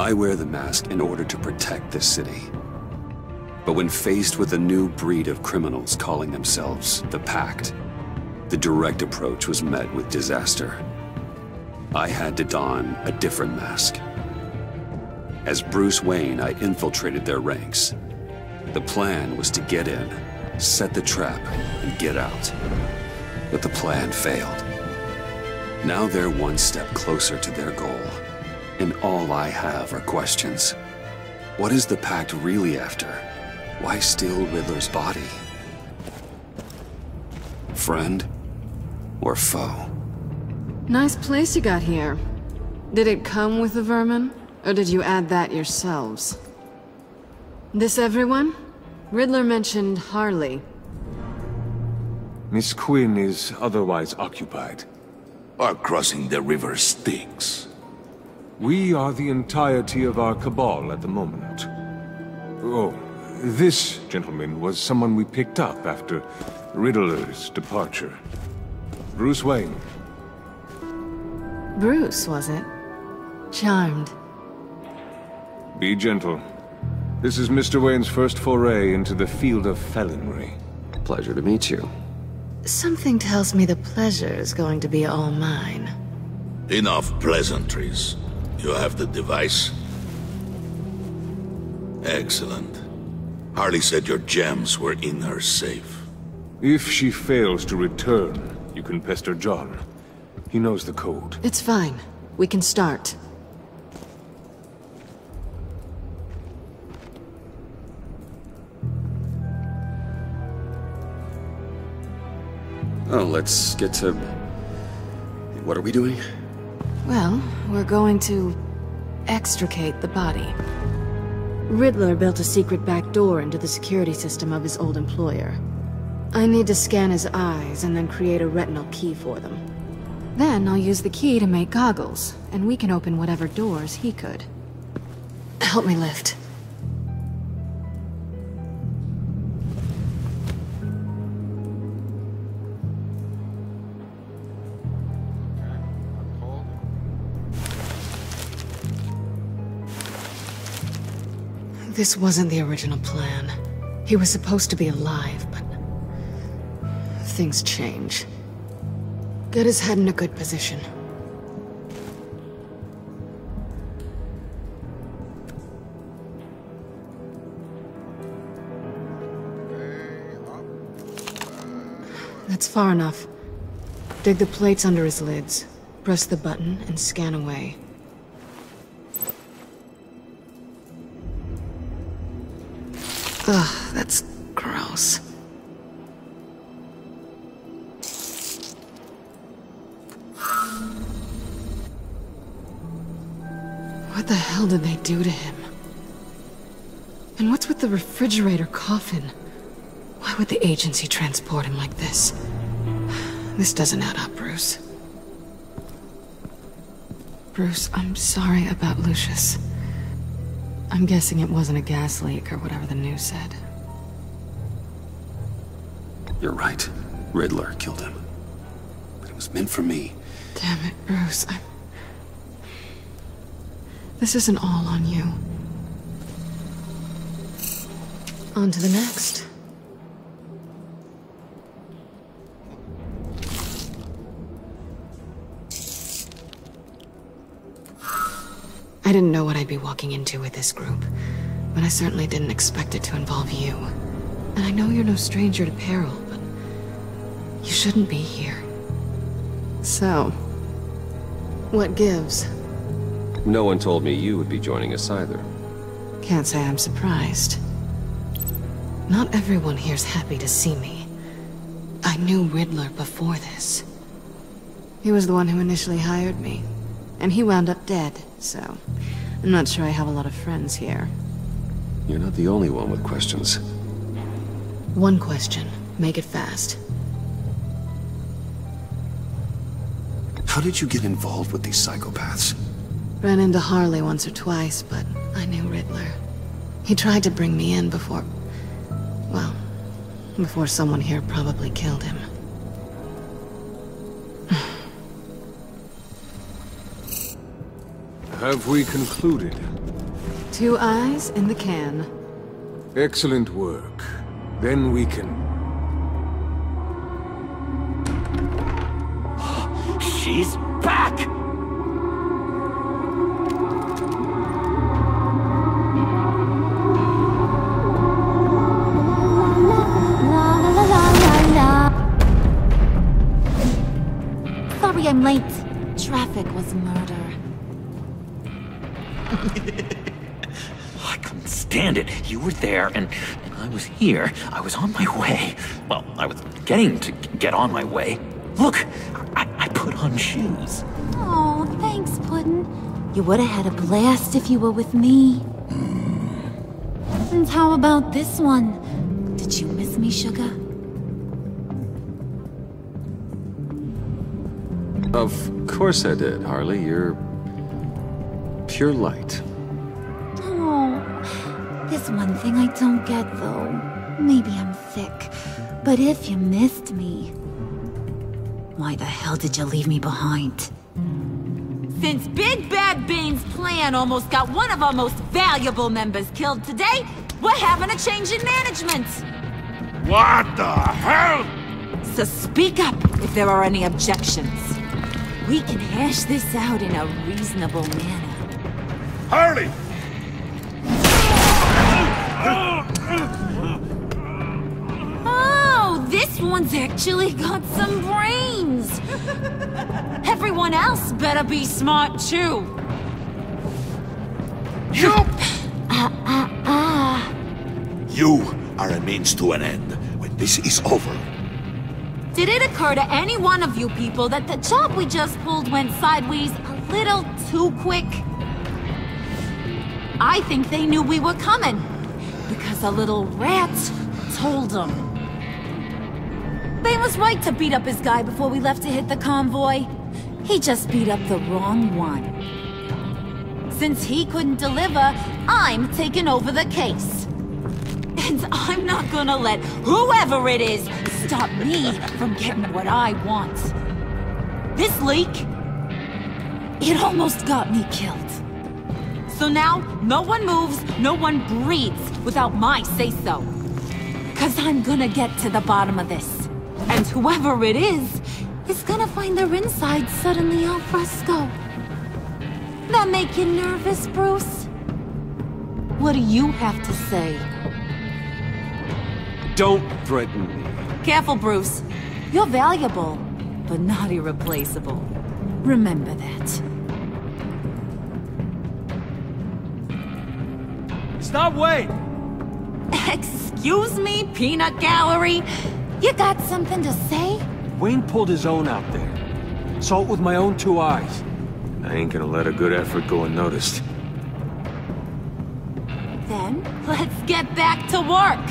I wear the mask in order to protect this city. But when faced with a new breed of criminals calling themselves the Pact, the direct approach was met with disaster. I had to don a different mask. As Bruce Wayne, I infiltrated their ranks. The plan was to get in, set the trap, and get out. But the plan failed. Now they're one step closer to their goal, and all I have are questions. What is the Pact really after? Why steal Riddler's body? Friend or foe? Nice place you got here. Did it come with the vermin? Or did you add that yourselves? This everyone? Riddler mentioned Harley. Miss Quinn is otherwise occupied. Our crossing the river Styx. We are the entirety of our cabal at the moment. Oh, this gentleman was someone we picked up after Riddler's departure. Bruce Wayne. Bruce, was it? Charmed. Be gentle. This is Mr. Wayne's first foray into the field of felonry. Pleasure to meet you. Something tells me the pleasure is going to be all mine. Enough pleasantries. You have the device? Excellent. Harley said your gems were in her safe. If she fails to return, you can pester John. He knows the code. It's fine. We can start. Oh, let's get to... What are we doing? Well, we're going to extricate the body. Riddler built a secret back door into the security system of his old employer. I need to scan his eyes and then create a retinal key for them. Then I'll use the key to make goggles, and we can open whatever doors he could. Help me lift. This wasn't the original plan. He was supposed to be alive, but... things change. Get his head in a good position. That's far enough. Dig the plates under his lids. Press the button and scan away. Ugh, that's gross. What the hell did they do to him? And what's with the refrigerator coffin? Why would the agency transport him like this? This doesn't add up, Bruce. Bruce, I'm sorry about Lucius. I'm guessing it wasn't a gas leak or whatever the news said. You're right. Riddler killed him. But it was meant for me. Damn it, Bruce. This isn't all on you. On to the next. I didn't know what I'd be walking into with this group, but I certainly didn't expect it to involve you. And I know you're no stranger to peril, but you shouldn't be here. So, what gives? No one told me you would be joining us either. Can't say I'm surprised. Not everyone here's happy to see me. I knew Riddler before this. He was the one who initially hired me, and he wound up dead, so I'm not sure I have a lot of friends here. You're not the only one with questions. One question. Make it fast. How did you get involved with these psychopaths? Ran into Harley once or twice, but I knew Riddler. He tried to bring me in before... well, before someone here probably killed him. Have we concluded? 2 eyes in the can. Excellent work. Then we can... She's back! Sorry I'm late. Traffic was murder. I couldn't stand it. You were there, and I was here. I was on my way. Well, I was getting to get on my way. Look, I put on shoes. Oh, thanks, Puddin'. You would've had a blast if you were with me. And how about this one? Did you miss me, Sugar? Of course I did, Harley. You're... pure light. Oh, there's one thing I don't get, though. Maybe I'm thick, but if you missed me, why the hell did you leave me behind? Since Big Bad Bane's plan almost got one of our most valuable members killed today, we're having a change in management. What the hell? So speak up if there are any objections. We can hash this out in a reasonable manner. Harley! Oh, this one's actually got some brains. Everyone else better be smart too. You! You are a means to an end. When this is over, Did it occur to any one of you people that the job we just pulled went sideways a little too quick? I think they knew we were coming, because a little rat told them. Bane was right to beat up his guy before we left to hit the convoy. He just beat up the wrong one. Since he couldn't deliver, I'm taking over the case. And I'm not gonna let whoever it is stop me from getting what I want. This leak, it almost got me killed. So now, no one moves, no one breathes without my say-so. 'Cause I'm gonna get to the bottom of this. And whoever it is gonna find their inside suddenly al fresco. That make you nervous, Bruce? What do you have to say? Don't threaten me. Careful, Bruce. You're valuable, but not irreplaceable. Remember that. Stop, wait! Excuse me, peanut gallery? You got something to say? Wayne pulled his own out there. Saw it with my own 2 eyes. I ain't gonna let a good effort go unnoticed. Then, let's get back to work.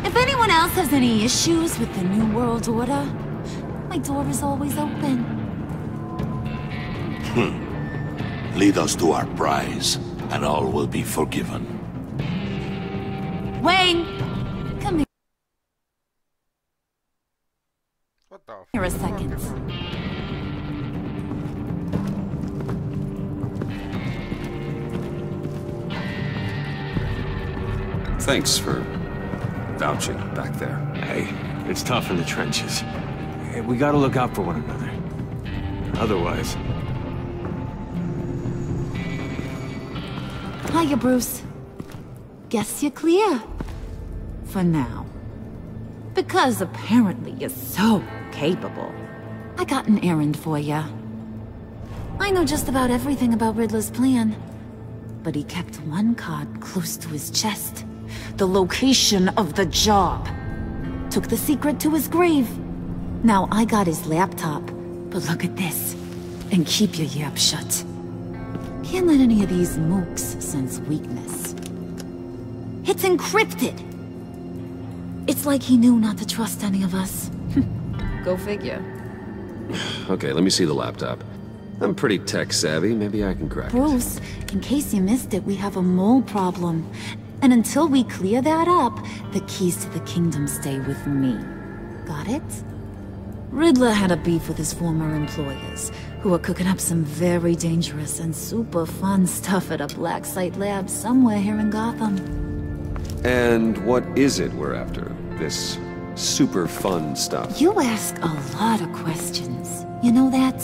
If anyone else has any issues with the New World Order, my door is always open. Lead us to our prize, and all will be forgiven. Wayne! Come here. What the Here a second. Thanks for vouching back there. Hey, it's tough in the trenches. Hey, we gotta look out for one another. Otherwise... Hiya, Bruce. Guess you're clear. For now. Because apparently you're so capable. I got an errand for ya. I know just about everything about Riddler's plan. But he kept one card close to his chest. The location of the job. Took the secret to his grave. Now I got his laptop. But look at this. And keep your yap shut. Can't let any of these mooks sense weakness. It's encrypted! It's like he knew not to trust any of us. Go figure. Okay, let me see the laptop. I'm pretty tech-savvy. Maybe I can crack it. Bruce, in case you missed it, we have a mole problem. And until we clear that up, the keys to the kingdom stay with me. Got it? Riddler had a beef with his former employers, who were cooking up some very dangerous and super fun stuff at a black site lab somewhere here in Gotham. And what is it we're after? This super fun stuff? You ask a lot of questions. You know that?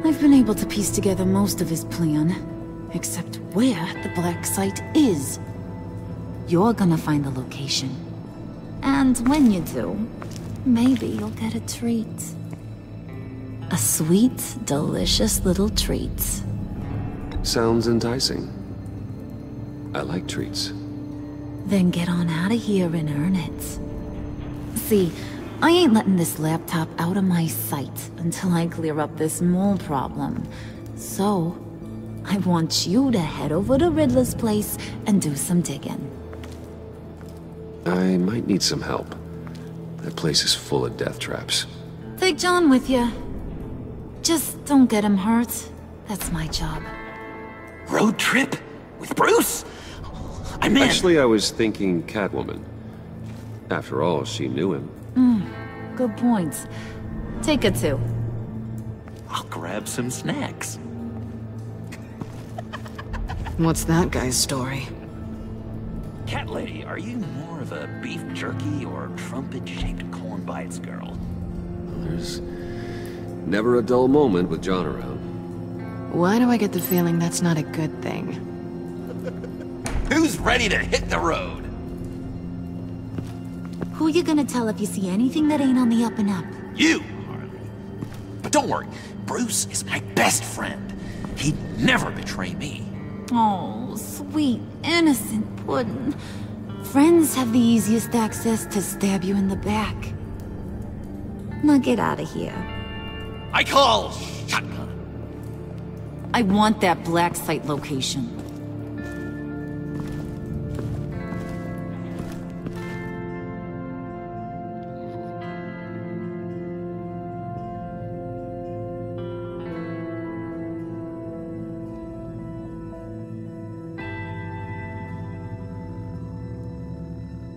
I've been able to piece together most of his plan, except where the black site is. You're gonna find the location. And when you do, maybe you'll get a treat. A sweet, delicious little treat. Sounds enticing. I like treats. Then get on out of here and earn it. See, I ain't letting this laptop out of my sight until I clear up this mole problem. So, I want you to head over to Riddler's place and do some digging. I might need some help. That place is full of death traps. Take John with you. Just don't get him hurt. That's my job. Road trip? With Bruce? I'm in. Actually, I was thinking Catwoman. After all, she knew him. Good point. Take it too. I'll grab some snacks. What's that guy's story? Cat lady, are you more of a beef jerky or trumpet-shaped corn bites girl? There's never a dull moment with John around. Why do I get the feeling that's not a good thing? Who's ready to hit the road? Who you gonna tell if you see anything that ain't on the up and up? You, Harley. But don't worry, Bruce is my best friend. He'd never betray me. Oh, sweet, innocent Puddin'. Friends have the easiest access to stab you in the back. Now get out of here. I call shotgun. I want that black site location.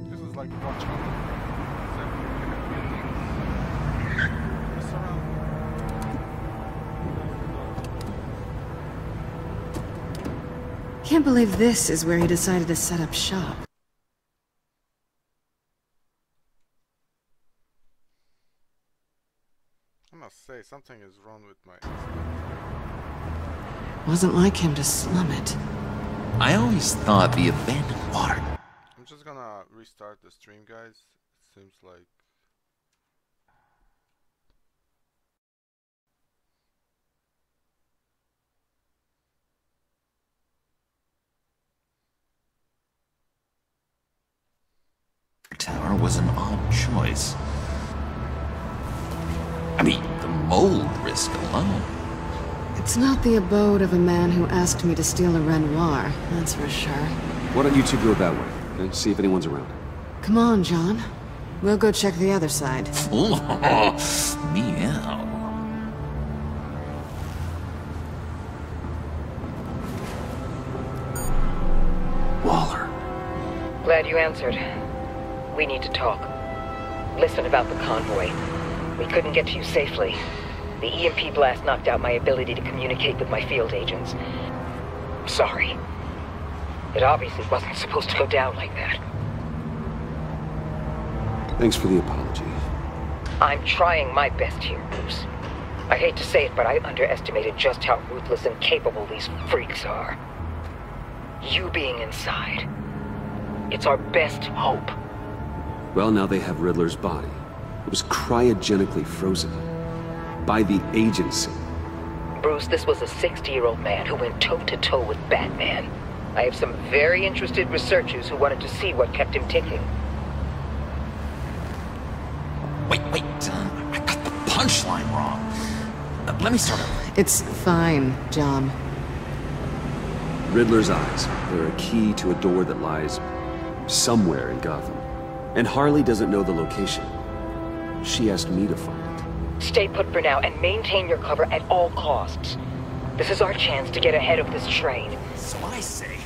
This is like watching. Can't believe this is where he decided to set up shop. I must say, something is wrong with my... Wasn't like him to slum it. I always thought the abandoned water... I'm just gonna restart the stream, guys. It seems like... Tower was an odd choice. I mean, the mold risk alone. It's not the abode of a man who asked me to steal a Renoir, that's for sure. Why don't you two go that way? Okay? See if anyone's around. Come on, John. We'll go check the other side. Meow. Waller. Glad you answered. We need to talk. Listen about the convoy. We couldn't get to you safely. The EMP blast knocked out my ability to communicate with my field agents. Sorry. It obviously wasn't supposed to go down like that. Thanks for the apology. I'm trying my best here, Bruce. I hate to say it, but I underestimated just how ruthless and capable these freaks are. You being inside. It's our best hope. Well, now they have Riddler's body. It was cryogenically frozen. By the agency. Bruce, this was a 60-year-old man who went toe-to-toe with Batman. I have some very interested researchers who wanted to see what kept him ticking. Wait, I got the punchline wrong. Let me start over. It's fine, John. Riddler's eyes. They're a key to a door that lies somewhere in Gotham. And Harley doesn't know the location. She asked me to find it. Stay put for now and maintain your cover at all costs. This is our chance to get ahead of this train. So I say,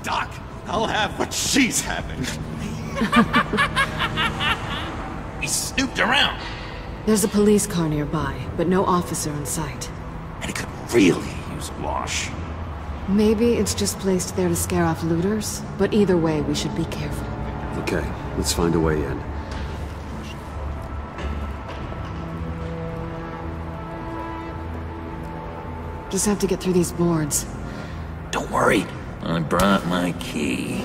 Doc, I'll have what she's having. We snooped around. There's a police car nearby, but no officer in sight. And it could really use a wash. Maybe it's just placed there to scare off looters, but either way, we should be careful. Okay, let's find a way in. Just have to get through these boards. Don't worry, I brought my key.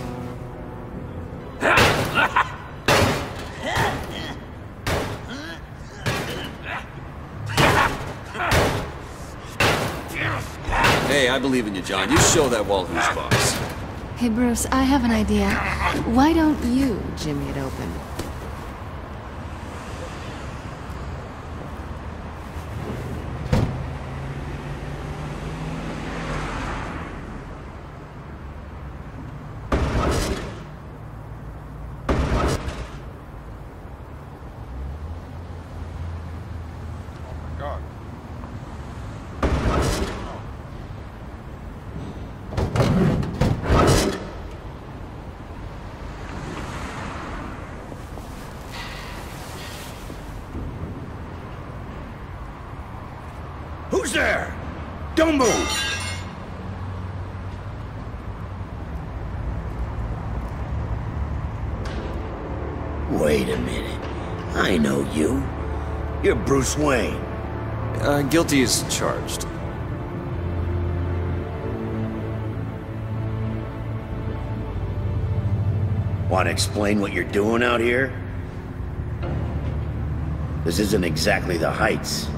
Hey, I believe in you, John. You show that wall who's boss. Hey, Bruce, I have an idea. Why don't you jimmy it open? Who's there? Don't move! Wait a minute. I know you. You're Bruce Wayne. Guilty as charged. Want to explain what you're doing out here? This isn't exactly the Heights.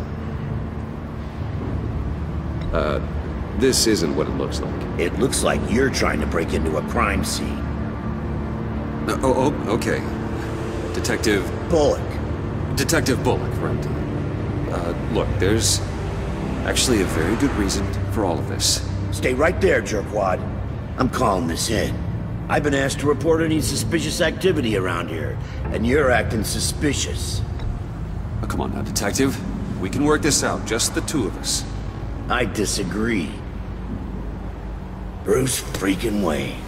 This isn't what it looks like. It looks like you're trying to break into a crime scene. Okay. Detective... Bullock. Detective Bullock, right. Look, there's actually a very good reason for all of this. Stay right there, jerkwad. I'm calling this in. I've been asked to report any suspicious activity around here, and you're acting suspicious. Oh, come on now, Detective. We can work this out, just the two of us. I disagree. Bruce freaking Wayne.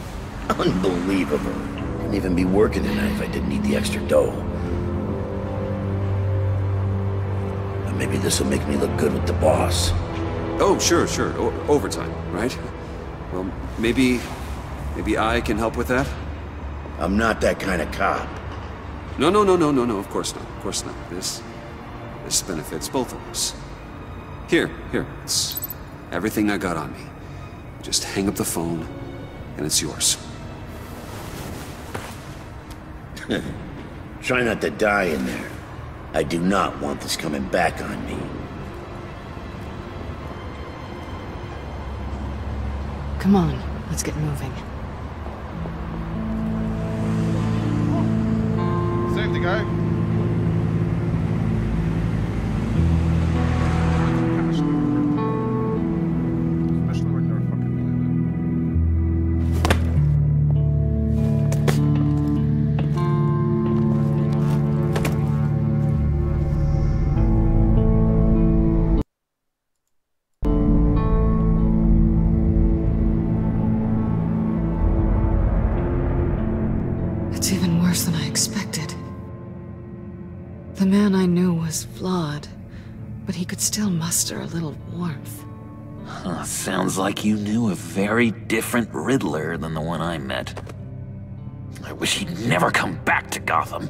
Unbelievable. Couldn't even be working tonight if I didn't need the extra dough. But maybe this'll make me look good with the boss. Oh, sure. Overtime, right? Well, maybe I can help with that? I'm not that kind of cop. No, of course not. This benefits both of us. Here, it's everything I got on me. Just hang up the phone, and it's yours. Try not to die in there. I do not want this coming back on me. Come on, let's get moving. Save the guy. Especially when you're fucking It's even worse than I expected. The man I knew was flawed, but he could still muster a little warmth. Huh, sounds like you knew a very different Riddler than the one I met. I wish he'd never come back to Gotham.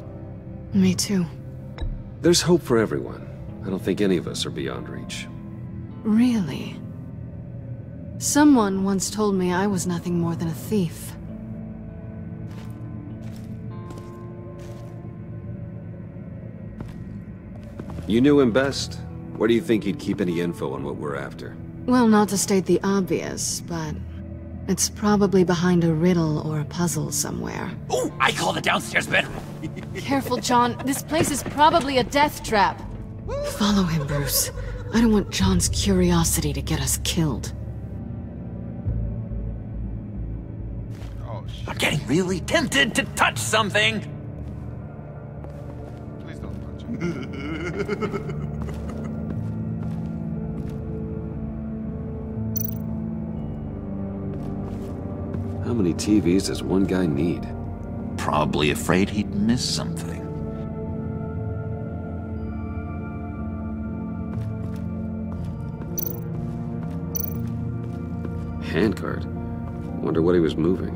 Me too. There's hope for everyone. I don't think any of us are beyond reach. Really? Someone once told me I was nothing more than a thief. You knew him best. Where do you think he'd keep any info on what we're after? Well, not to state the obvious, but it's probably behind a riddle or a puzzle somewhere. Oh, I call the downstairs bedroom. Careful, John. This place is probably a death trap. Follow him, Bruce. I don't want John's curiosity to get us killed. Oh, shit. I'm getting really tempted to touch something. Please don't touch it. How many TVs does one guy need? Probably afraid he'd miss something. handcart. Wonder what he was moving.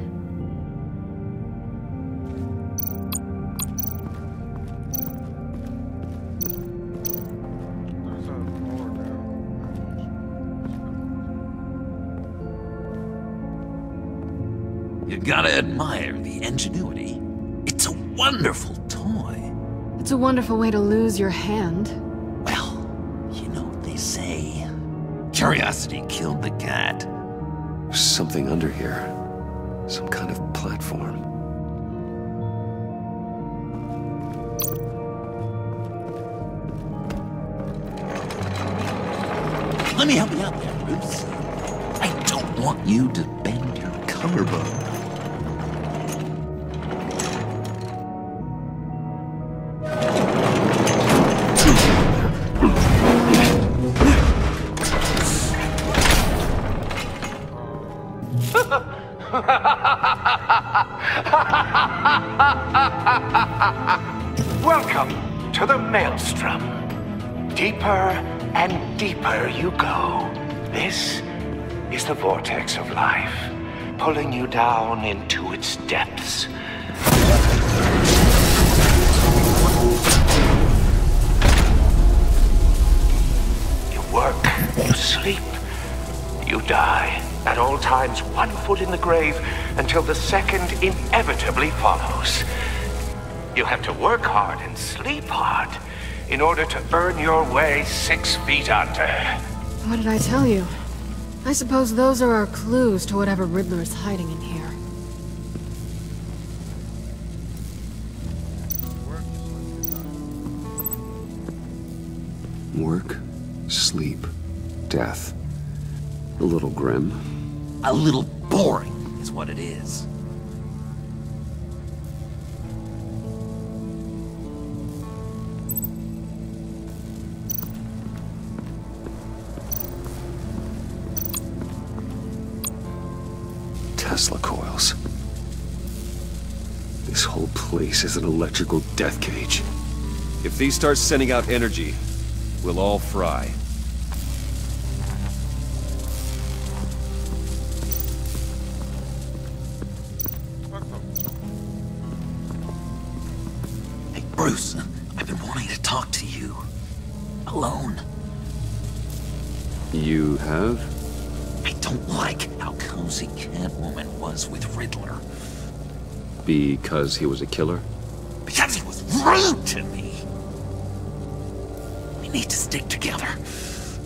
There's a door there. You gotta admire the ingenuity. It's a wonderful toy. It's a wonderful way to lose your hand. Well, you know what they say. Curiosity killed the cat. There's something under here. Some kind of platform. Let me help you out there, Bruce. I don't want you to bend your collarbone. Welcome to the Maelstrom. Deeper and deeper you go. This is the vortex of life, pulling you down into its depths. You work, you sleep, you die. At all times, one foot in the grave until the second inevitably follows. You have to work hard and sleep hard in order to earn your way 6 feet under. What did I tell you? I suppose those are our clues to whatever Riddler is hiding in here. Work, sleep, death. A little grim. A little boring is what it is. Tesla coils. This whole place is an electrical death cage. If these start sending out energy, we'll all fry. Hey, Bruce, I've been wanting to talk to you. Alone. You have? I don't like how cozy Catwoman was with Riddler. Because he was a killer? Because he was rude to me. We need to stick together.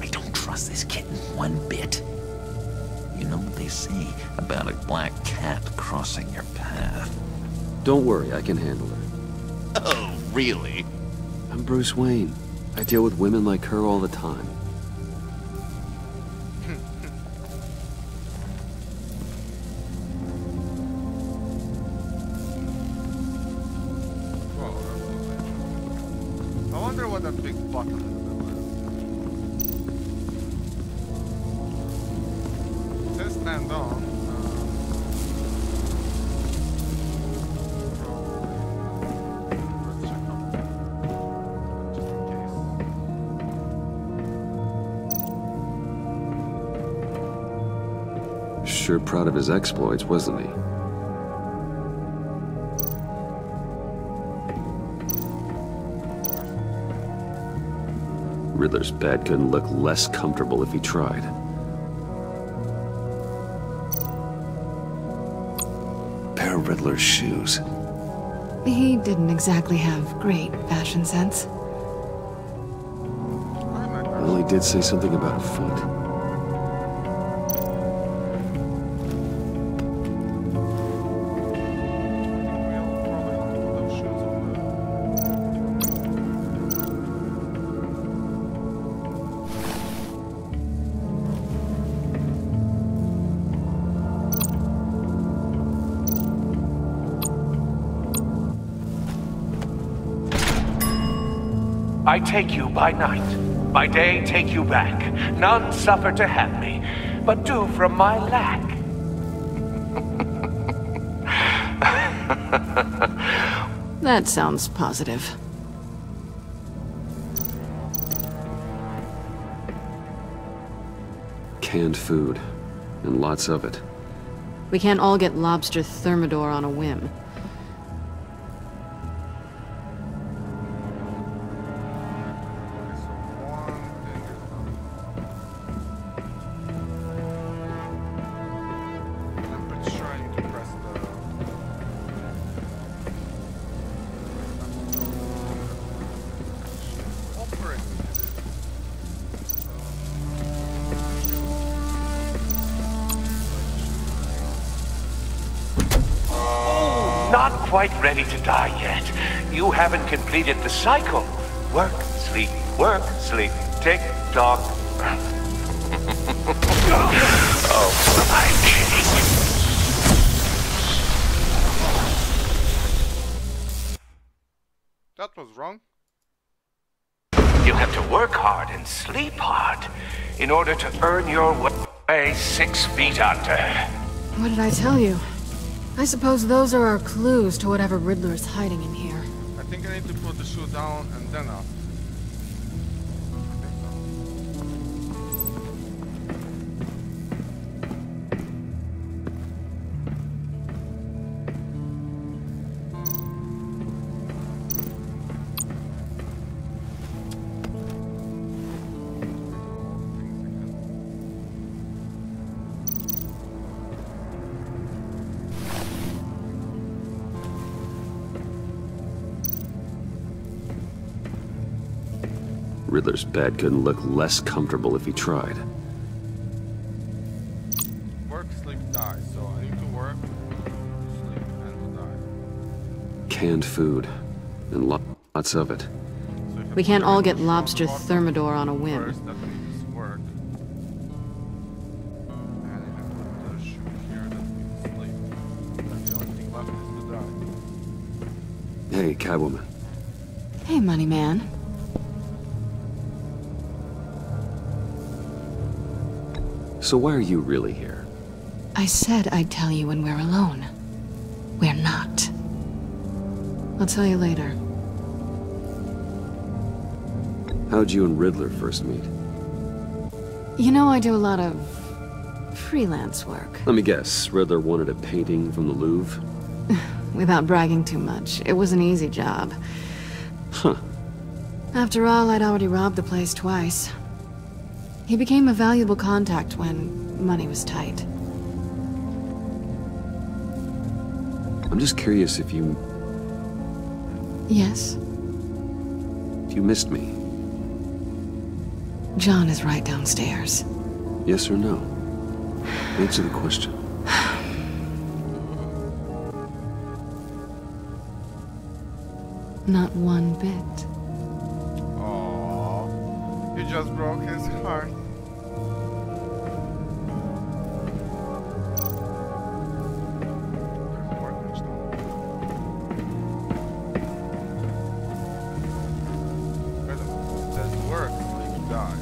I don't trust this kitten one bit. You know what they say about a black cat crossing your path? Don't worry, I can handle her. Oh, really? I'm Bruce Wayne. I deal with women like her all the time. I wonder what that big button in the middle is. It says stand on. Let's check out. Just in case. Sure proud of his exploits, wasn't he? Riddler's bed couldn't look less comfortable if he tried. Pair of Riddler's shoes. He didn't exactly have great fashion sense. Well, he did say something about a foot. I take you by night, by day take you back. None suffer to have me, but do from my lack. That sounds positive. Canned food. and lots of it. We can't all get lobster thermidor on a whim. Not quite ready to die yet. You haven't completed the cycle. Work, sleep, tick, tock. Oh, my kitty. That was wrong. You have to work hard and sleep hard in order to earn your way 6 feet under. What did I tell you? I suppose those are our clues to whatever Riddler is hiding in here. I think I need to put the shoe down and then up. Riddler's bed couldn't look less comfortable if he tried. Work, sleep, die. So I need to work, sleep, and die. Canned food, and lots of it. So we can't all get lobster thermidor on a whim. First, that means work. And if I put the shoe here, that means sleep. And the only thing left is to die. Hey, Catwoman. Hey, money man. So why are you really here? I said I'd tell you when we're alone. We're not. I'll tell you later. How'd you and Riddler first meet? You know, I do a lot of freelance work. Let me guess, Riddler wanted a painting from the Louvre? Without bragging too much, it was an easy job. Huh. After all, I'd already robbed the place twice. He became a valuable contact when money was tight. I'm just curious if you... Yes? If you missed me. John is right downstairs. Yes or no? Answer the question. Not one bit. You just broke his heart. It says work, sleep, die.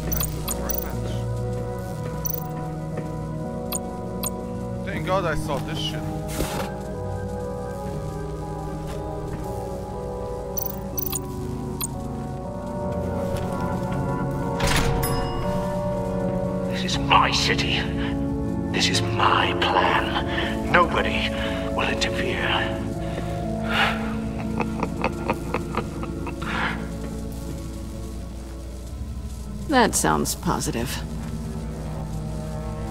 That's the workbench. Thank God I saw this shit. This is my city. This is my plan. Nobody will interfere. That sounds positive.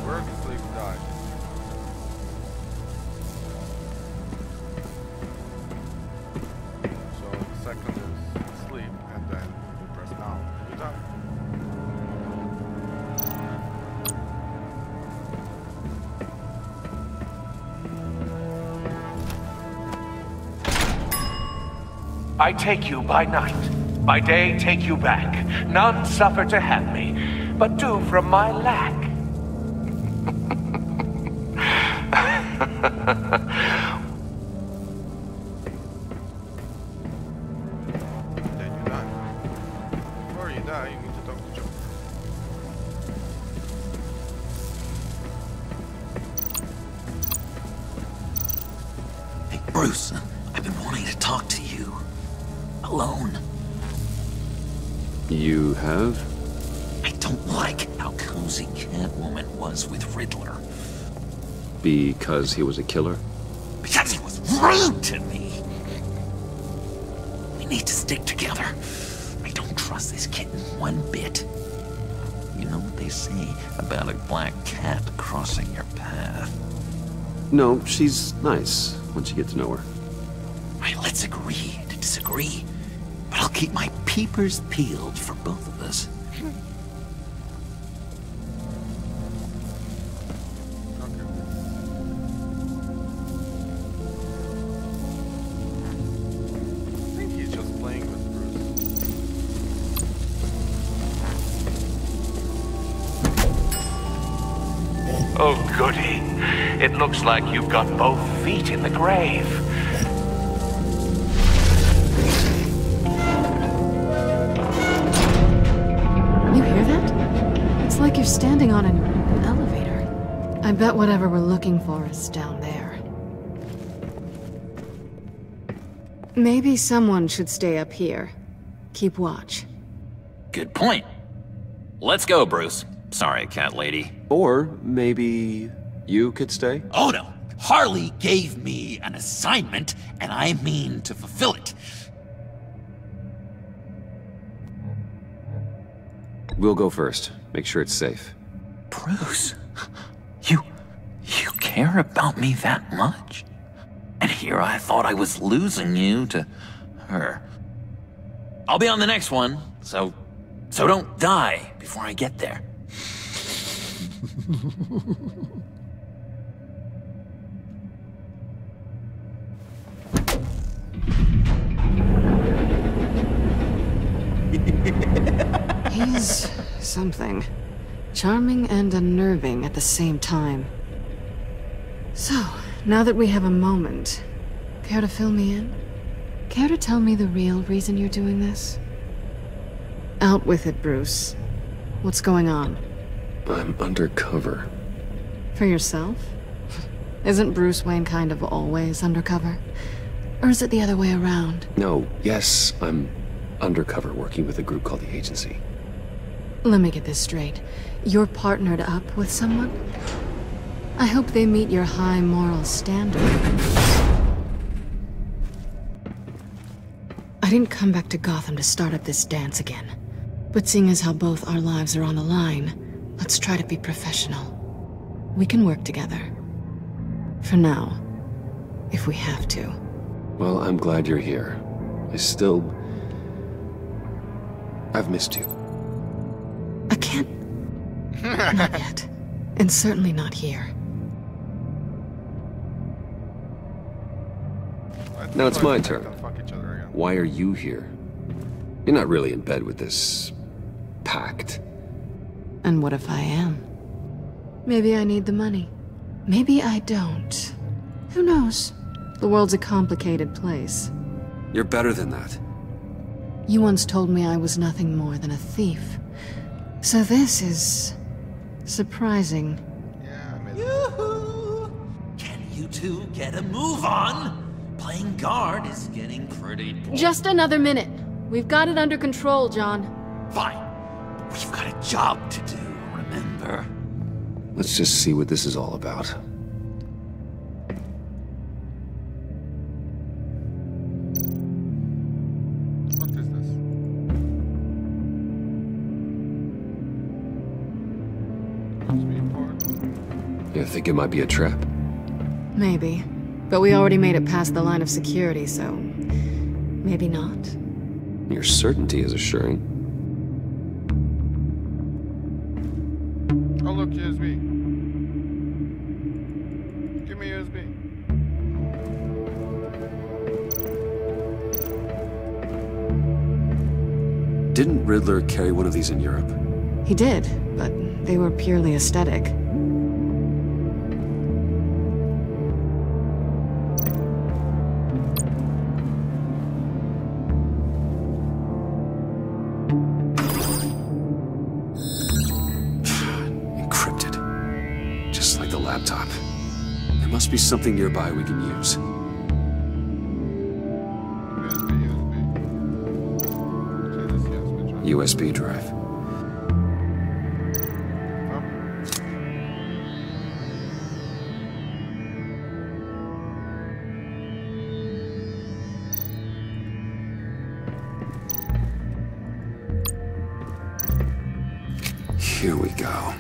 Work, sleep, die. So the second is sleep, and then you press down and you die. I take you by night. By day, take you back. None suffer to have me, but do from my lack. Then you die. Before you die, you need to talk to Joe. Hey, Bruce, I've been wanting to talk to you. Alone. You have? I don't like how cozy Catwoman was with Riddler. Because he was a killer? Because he was rude to me. We need to stick together. I don't trust this kitten one bit. You know what they say about a black cat crossing your path? No, she's nice once you get to know her. Right, let's agree to disagree. But I'll keep my peepers peeled for both of us. I think he's just playing with Bruce. Oh, goody. It looks like you've got both feet in the grave. You hear that? It's like you're standing on an elevator. I bet whatever we're looking for is down there. Maybe someone should stay up here. Keep watch. Good point. Let's go, Bruce. Sorry, cat lady. Or maybe you could stay? Oh no! Harley gave me an assignment, and I mean to fulfill it. We'll go first. Make sure it's safe. Bruce, you care about me that much? And here I thought I was losing you to her. I'll be on the next one, so don't die before I get there. He's something. Charming and unnerving at the same time. So, now that we have a moment, care to fill me in? Care to tell me the real reason you're doing this? Out with it, Bruce. What's going on? I'm undercover. For yourself? Isn't Bruce Wayne kind of always undercover? Or is it the other way around? No, yes, I'm undercover working with a group called the Agency. Let me get this straight. You're partnered up with someone? I hope they meet your high moral standard. I didn't come back to Gotham to start up this dance again. But seeing as how both our lives are on the line, let's try to be professional. We can work together. For now. If we have to. Well, I'm glad you're here. I've missed you. I can't... Not yet. And certainly not here. Now it's my turn. Why are you here? You're not really in bed with this... pact. And what if I am? Maybe I need the money. Maybe I don't. Who knows? The world's a complicated place. You're better than that. You once told me I was nothing more than a thief. So this is... surprising. Yoo-hoo! Can you two get a move on? Playing guard is getting pretty boring. Just another minute. We've got it under control, John. Fine. We've got a job to do, remember? Let's just see what this is all about. What is this? You think it might be a trap? Maybe. But we already made it past the line of security, so... maybe not. Your certainty is assuring. Oh look, USB. Give me USB. Didn't Riddler carry one of these in Europe? He did, but they were purely aesthetic. Laptop. There must be something nearby we can use. USB drive. Here we go.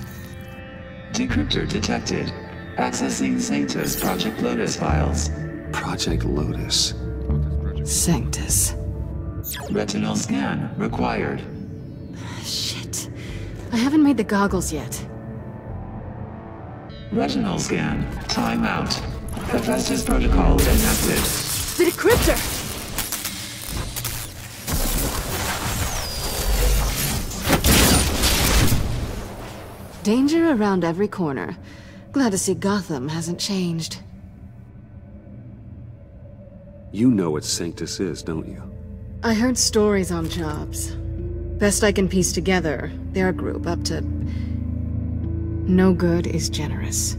Decryptor detected. Accessing Sanctus Project Lotus files. Project Lotus? Sanctus. Retinal scan required. Shit. I haven't made the goggles yet. Retinal scan. Timeout. Hephaestus protocol enacted. The decryptor! Danger around every corner. Glad to see Gotham hasn't changed. You know what Sanctus is, don't you? I heard stories on jobs. Best I can piece together, they're a group up to... no good is generous.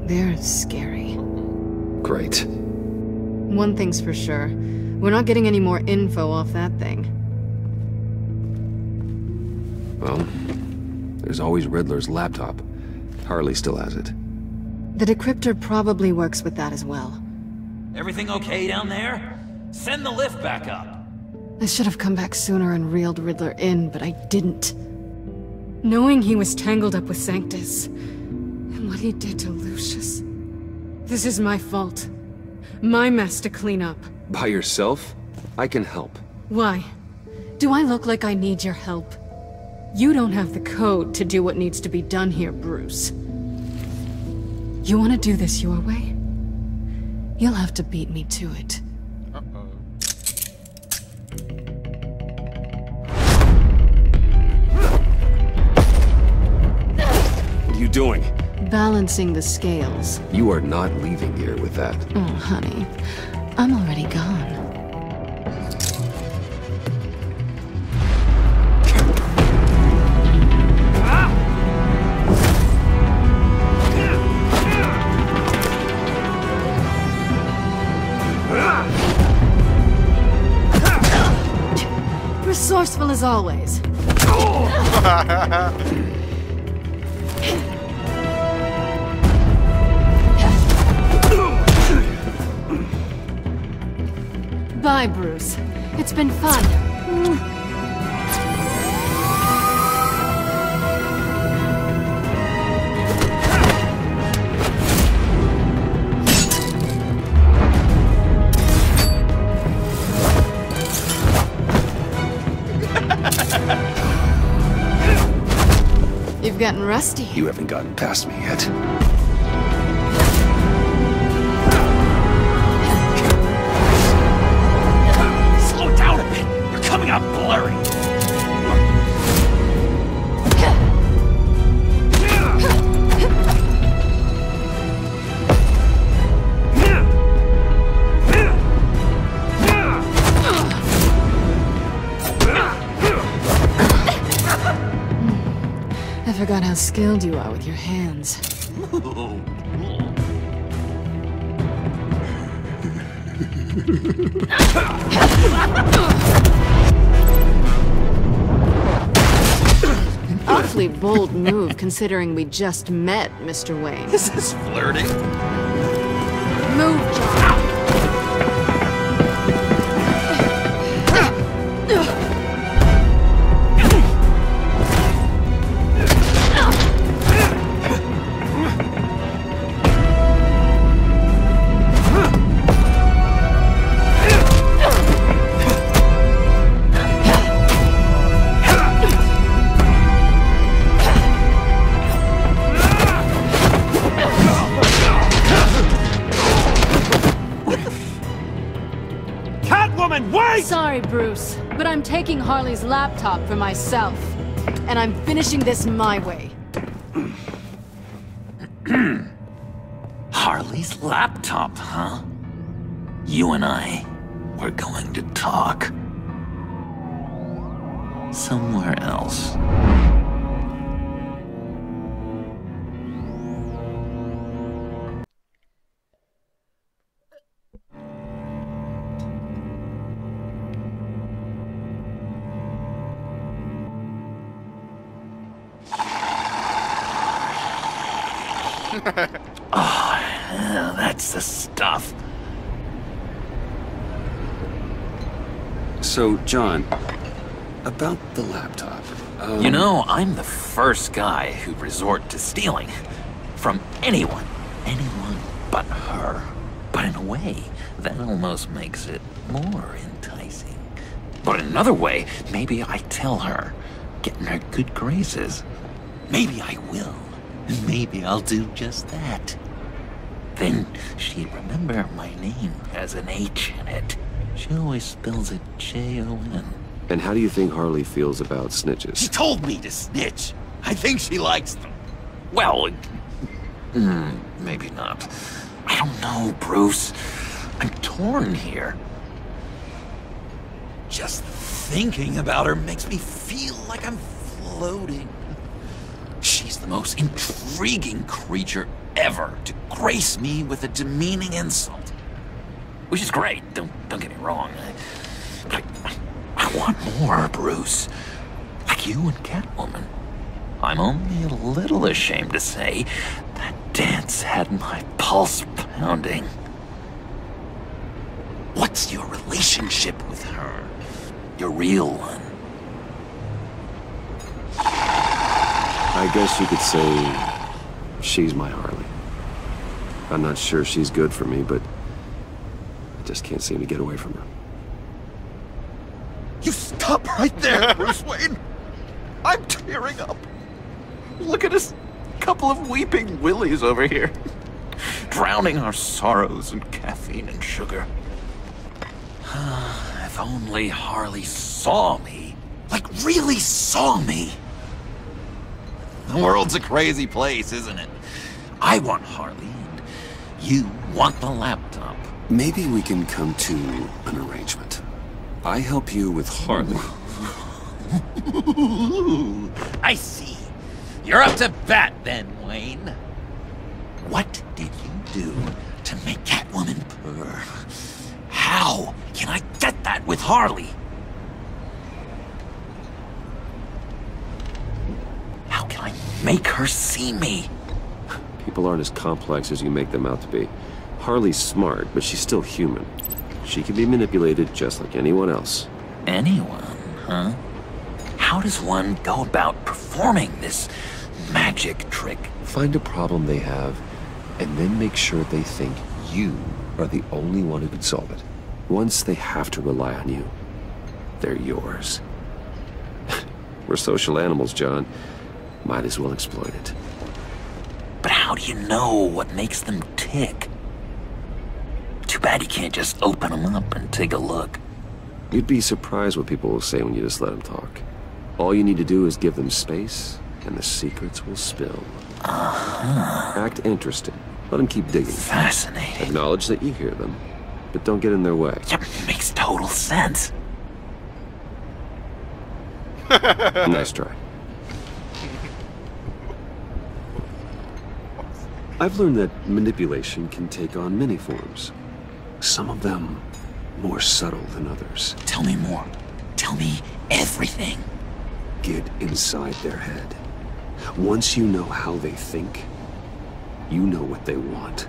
They're scary. Great. One thing's for sure. We're not getting any more info off that thing. Well, there's always Riddler's laptop. Harley still has it. The decryptor probably works with that as well. Everything okay down there? Send the lift back up. I should have come back sooner and reeled Riddler in, but I didn't. Knowing he was tangled up with Sanctus, and what he did to Lucius. This is my fault. My mess to clean up. By yourself? I can help. Why? Do I look like I need your help? You don't have the code to do what needs to be done here, Bruce. You want to do this your way? You'll have to beat me to it. What are you doing? Balancing the scales. You are not leaving here with that. Oh, honey. I'm already gone. Resourceful as always. Bye, Bruce. It's been fun. You've gotten rusty. You haven't gotten past me yet. Slow down a bit. You're coming out blurry. I forgot how skilled you are with your hands. An awfully bold move, considering we just met, Mr. Wayne. Is this flirting? Move, John. Sorry, Bruce, but I'm taking Harley's laptop for myself. And I'm finishing this my way. Harley's laptop, huh? You and I, we're going to talk. Somewhere else. Oh, yeah, that's the stuff. So, John, about the laptop. You know, I'm the first guy who'd resort to stealing. From anyone. Anyone but her. But in a way, that almost makes it more enticing. But in another way, maybe I tell her, get in her good graces. Maybe I will. And maybe I'll do just that. Then she'd remember my name has an H in it. She always spells it J-O-N. And how do you think Harley feels about snitches? She told me to snitch. I think she likes them. Well, maybe not. I don't know, Bruce. I'm torn here. Just thinking about her makes me feel like I'm floating. She's the most intriguing creature ever to grace me with a demeaning insult. Which is great, don't get me wrong. But I want more, Bruce. Like you and Catwoman. I'm only a little ashamed to say that dance had my pulse pounding. What's your relationship with her? Your real one? I guess you could say she's my Harley. I'm not sure she's good for me, but I just can't seem to get away from her. You stop right there, Bruce Wayne! I'm tearing up. Look at us, couple of weeping willies over here. Drowning our sorrows in caffeine and sugar. If only Harley saw me. Like, really saw me. The world's a crazy place, isn't it? I want Harley, and you want the laptop. Maybe we can come to an arrangement. I help you with Harley. I see. You're up to bat then, Wayne. What did you do to make Catwoman purr? How can I get that with Harley? How can I make her see me? People aren't as complex as you make them out to be. Harley's smart, but she's still human. She can be manipulated just like anyone else. Anyone, huh? How does one go about performing this magic trick? Find a problem they have, and then make sure they think you are the only one who can solve it. Once they have to rely on you, they're yours. We're social animals, John. Might as well exploit it. But how do you know what makes them tick? Too bad you can't just open them up and take a look. You'd be surprised what people will say when you just let them talk. All you need to do is give them space, and the secrets will spill. Act interested. Let them keep digging. Fascinating. Acknowledge that you hear them, but don't get in their way. Yep, makes total sense. Nice try. I've learned that manipulation can take on many forms. Some of them more subtle than others. Tell me more. Tell me everything. Get inside their head. Once you know how they think, you know what they want.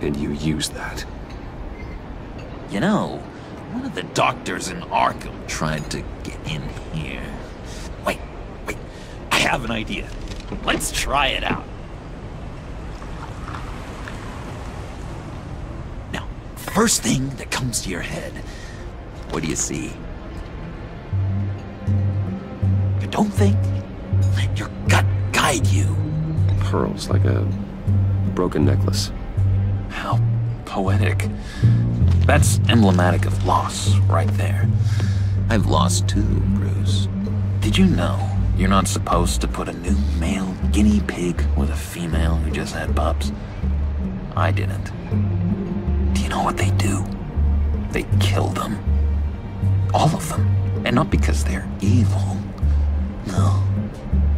And you use that. You know, one of the doctors in Arkham tried to get in here. Wait. I have an idea. Let's try it out. Now, first thing that comes to your head, what do you see? You don't think? Let your gut guide you. Pearls, like a broken necklace. How poetic. That's emblematic of loss, right there. I've lost too, Bruce. Did you know you're not supposed to put a new male guinea pig with a female who just had pups? I didn't. Do you know what they do? They kill them. All of them. And not because they're evil. No.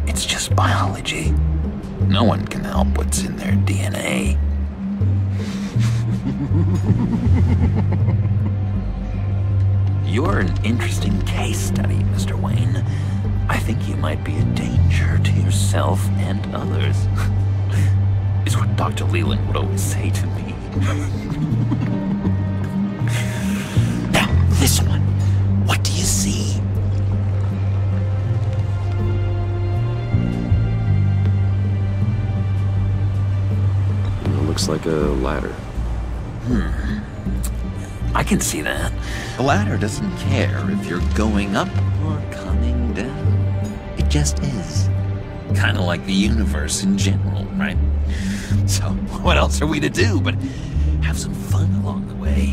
It's just biology. No one can help what's in their DNA. You're an interesting case study, Mr. Wayne. I think you might be a danger to yourself and others. Is what Dr. Leland would always say to me. Now, this one. What do you see? like a ladder. I can see that. The ladder doesn't care if you're going up or coming down. It just is. Kind of like the universe in general, right? So, what else are we to do but have some fun along the way?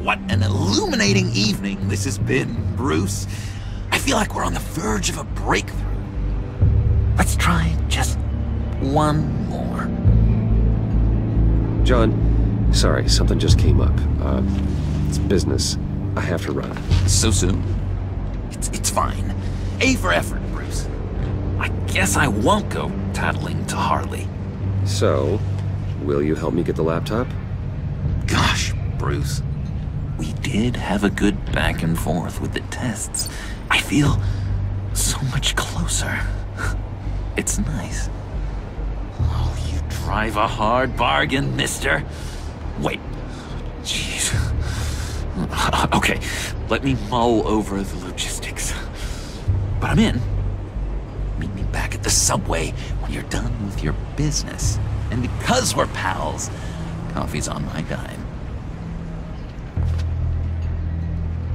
What an illuminating evening this has been, Bruce. I feel like we're on the verge of a breakthrough. Let's try just one more. John, sorry, something just came up. It's business. I have to run. So soon? It's fine. A for effort, Bruce. I guess I won't go tattling to Harley. So, will you help me get the laptop? Gosh, Bruce. We did have a good back and forth with the tests. I feel so much closer. It's nice. Oh, you drive a hard bargain, mister. Wait. Jeez. Okay, let me mull over the logistics. But I'm in. Meet me back at the subway when you're done with your business. And because we're pals, coffee's on my dime.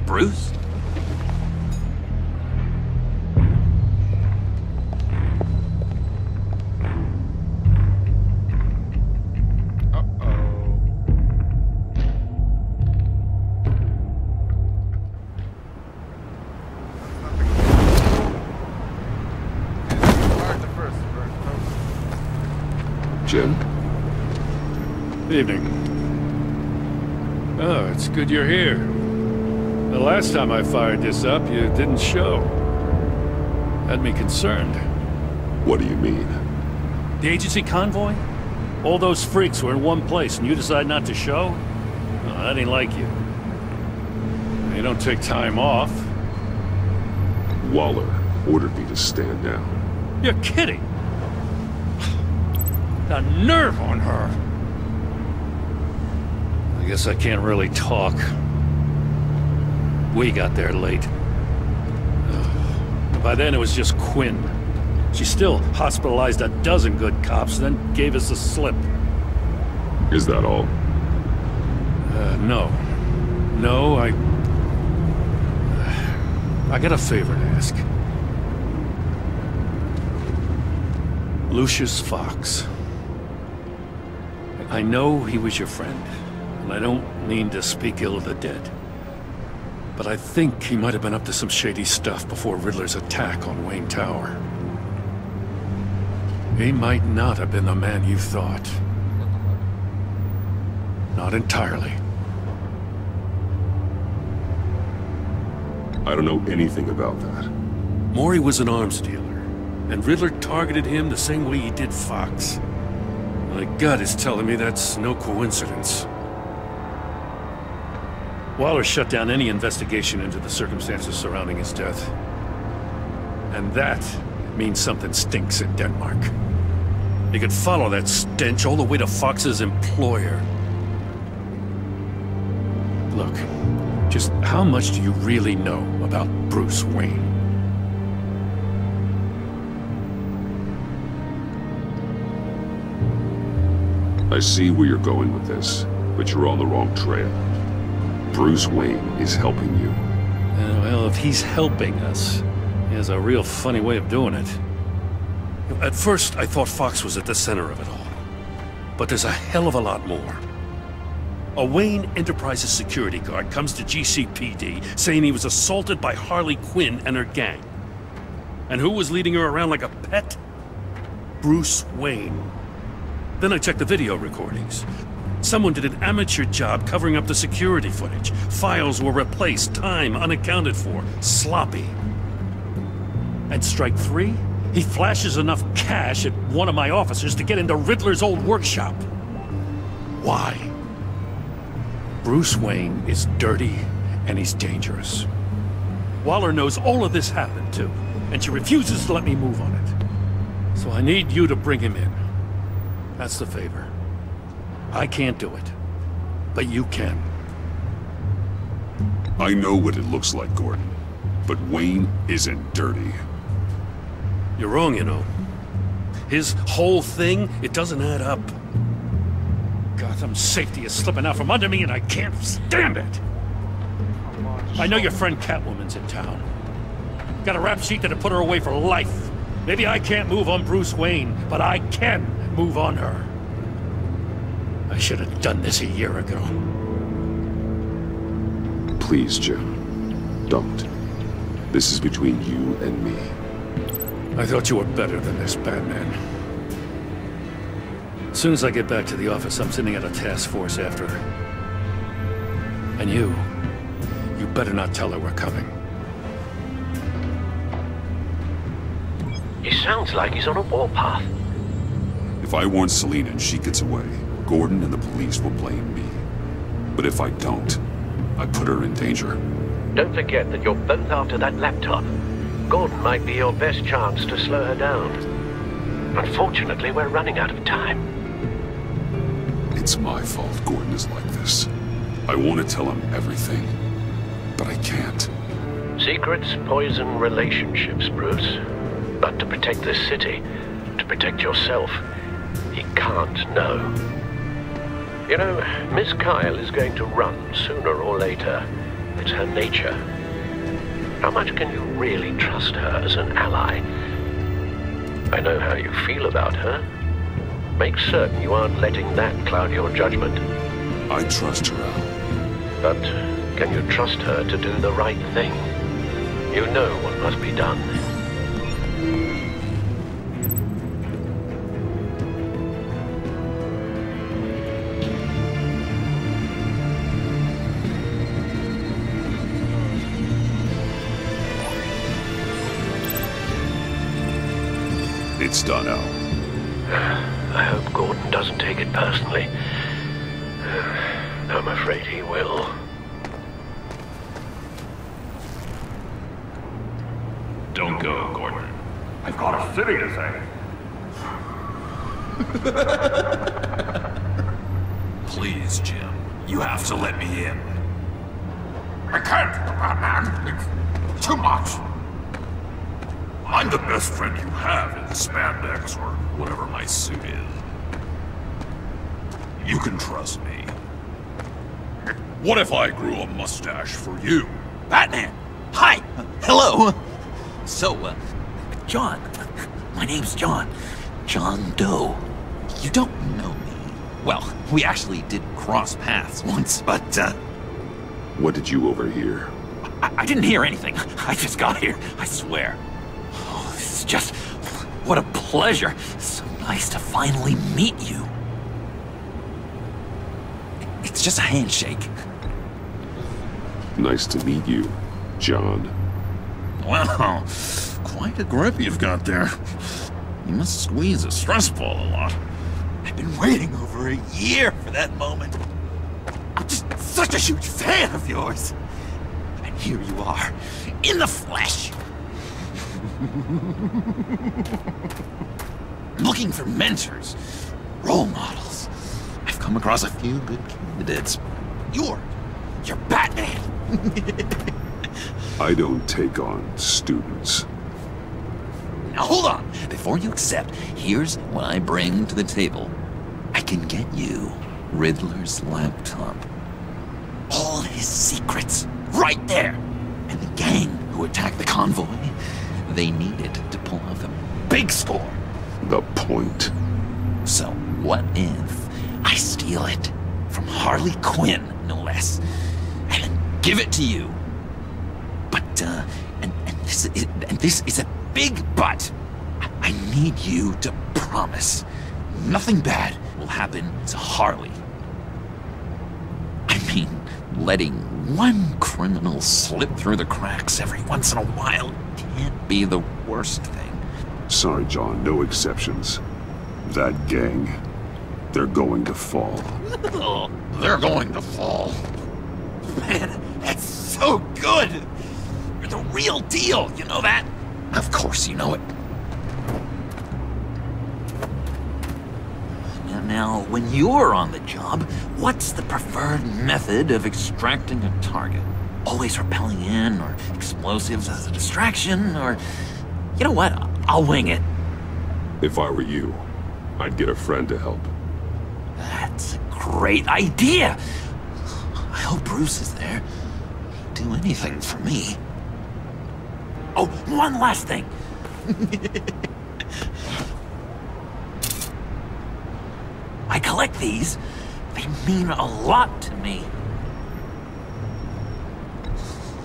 Bruce? Jim? Evening. Oh, it's good you're here. The last time I fired this up, you didn't show. Had me concerned. What do you mean? The agency convoy? All those freaks were in one place and you decide not to show? Oh, that ain't like you. You don't take time off. Waller ordered me to stand down. You're kidding! The nerve on her! I guess I can't really talk. We got there late. By then it was just Quinn. She still hospitalized a dozen good cops, then gave us the slip. Is that all? No. No, I got a favor to ask. Lucius Fox. I know he was your friend, and I don't mean to speak ill of the dead. But I think he might have been up to some shady stuff before Riddler's attack on Wayne Tower. He might not have been the man you thought. Not entirely. I don't know anything about that. Maury was an arms dealer, and Riddler targeted him the same way he did Fox. My gut is telling me that's no coincidence. Waller shut down any investigation into the circumstances surrounding his death. And that means something stinks in Denmark. You could follow that stench all the way to Fox's employer. Look, just how much do you really know about Bruce Wayne? I see where you're going with this, but you're on the wrong trail. Bruce Wayne is helping you. Well, if he's helping us, he has a real funny way of doing it. At first, I thought Fox was at the center of it all. But there's a hell of a lot more. A Wayne Enterprises security guard comes to GCPD saying he was assaulted by Harley Quinn and her gang. And who was leading her around like a pet? Bruce Wayne. Then I checked the video recordings. Someone did an amateur job covering up the security footage. Files were replaced, time unaccounted for, sloppy. At strike 3, he flashes enough cash at one of my officers to get into Riddler's old workshop. Why? Bruce Wayne is dirty and he's dangerous. Waller knows all of this happened too, and she refuses to let me move on it. So I need you to bring him in. That's the favor. I can't do it, but you can. I know what it looks like, Gordon, but Wayne isn't dirty. You're wrong, you know. His whole thing, it doesn't add up. Some safety is slipping out from under me and I can't stand it! I know your friend Catwoman's in town. Got a rap sheet that'll put her away for life. Maybe I can't move on Bruce Wayne, but I can move on her. I should have done this a year ago. Please, Jim. Don't. This is between you and me. I thought you were better than this, Batman. As soon as I get back to the office, I'm sending out a task force after her. And you better not tell her we're coming. He sounds like he's on a warpath. If I warn Selina and she gets away, Gordon and the police will blame me. But if I don't, I put her in danger. Don't forget that you're both after that laptop. Gordon might be your best chance to slow her down. Unfortunately, we're running out of time. It's my fault Gordon is like this. I want to tell him everything, but I can't. Secrets poison relationships, Bruce. But to protect this city, to protect yourself, he can't know. You know, Miss Kyle is going to run sooner or later. It's her nature. How much can you really trust her as an ally? I know how you feel about her. Make certain you aren't letting that cloud your judgment. I trust her, Al. But can you trust her to do the right thing? You know what must be done. It's done, Al. I hope Gordon doesn't take it personally. I'm afraid he will. Don't go, Gordon. I've got a city to save. Please, Jim. You have to let me in. I can't, Batman. It's too much. I'm the best friend you have in the spandex, or whatever my suit is. You can trust me. What if I grew a mustache for you? Batman! Hi! Hello! So, John. My name's John. John Doe. You don't know me. Well, we actually did cross paths once, but, What did you overhear? I didn't hear anything. I just got here, I swear. Oh, this is just... what a pleasure. So nice to finally meet you. It's just a handshake. Nice to meet you, John. Wow, quite a grip you've got there. You must squeeze a stress ball a lot. I've been waiting over a year for that moment. I'm just such a huge fan of yours. And here you are, in the flesh. Looking for mentors, role models. I've come across a few good candidates. You're Batman. I don't take on students. Now hold on. Before you accept, here's what I bring to the table. I can get you Riddler's laptop. All his secrets, right there. And the gang who attacked the convoy, they needed to pull off a big score. The point. So what if I steal it from Harley Quinn, no less, and then give it to you? But, and this is a big but. I need you to promise nothing bad will happen to Harley. I mean, letting one criminal slip through the cracks every once in a while can't be the worst thing. Sorry, John, no exceptions. That gang, they're going to fall. They're going to fall. Man, that's so good! You're the real deal, you know that? Of course you know it. Now, when you're on the job, what's the preferred method of extracting a target? Always rappelling in, or explosives as a distraction, or... You know what? I'll wing it. If I were you, I'd get a friend to help. That's a great idea! I hope Bruce is there. He'd do anything for me. Oh, one last thing. I collect these. They mean a lot to me.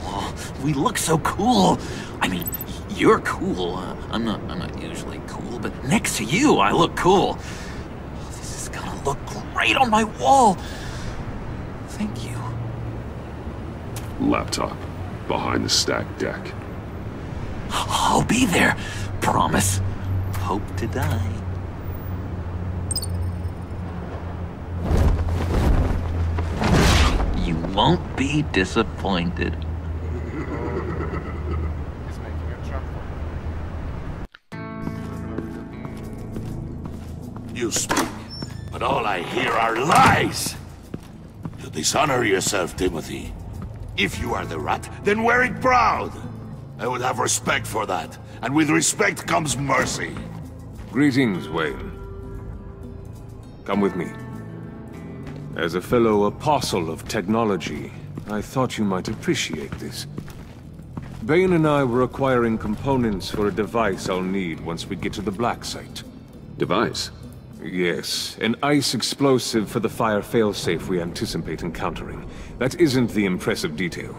Oh, we look so cool. I mean, you're cool. I'm not usually cool, but next to you, I look cool. This is gonna look great on my wall. Thank you. Laptop. Behind the stacked deck. I'll be there. Promise. Hope to die. You won't be disappointed. You speak, but all I hear are lies! You dishonor yourself, Timothy. If you are the rat, then wear it proud! I would have respect for that, and with respect comes mercy. Greetings, Wayne. Come with me. As a fellow apostle of technology, I thought you might appreciate this. Bane and I were acquiring components for a device I'll need once we get to the Black Site. Device? Yes, an ice explosive for the fire failsafe we anticipate encountering. That isn't the impressive detail.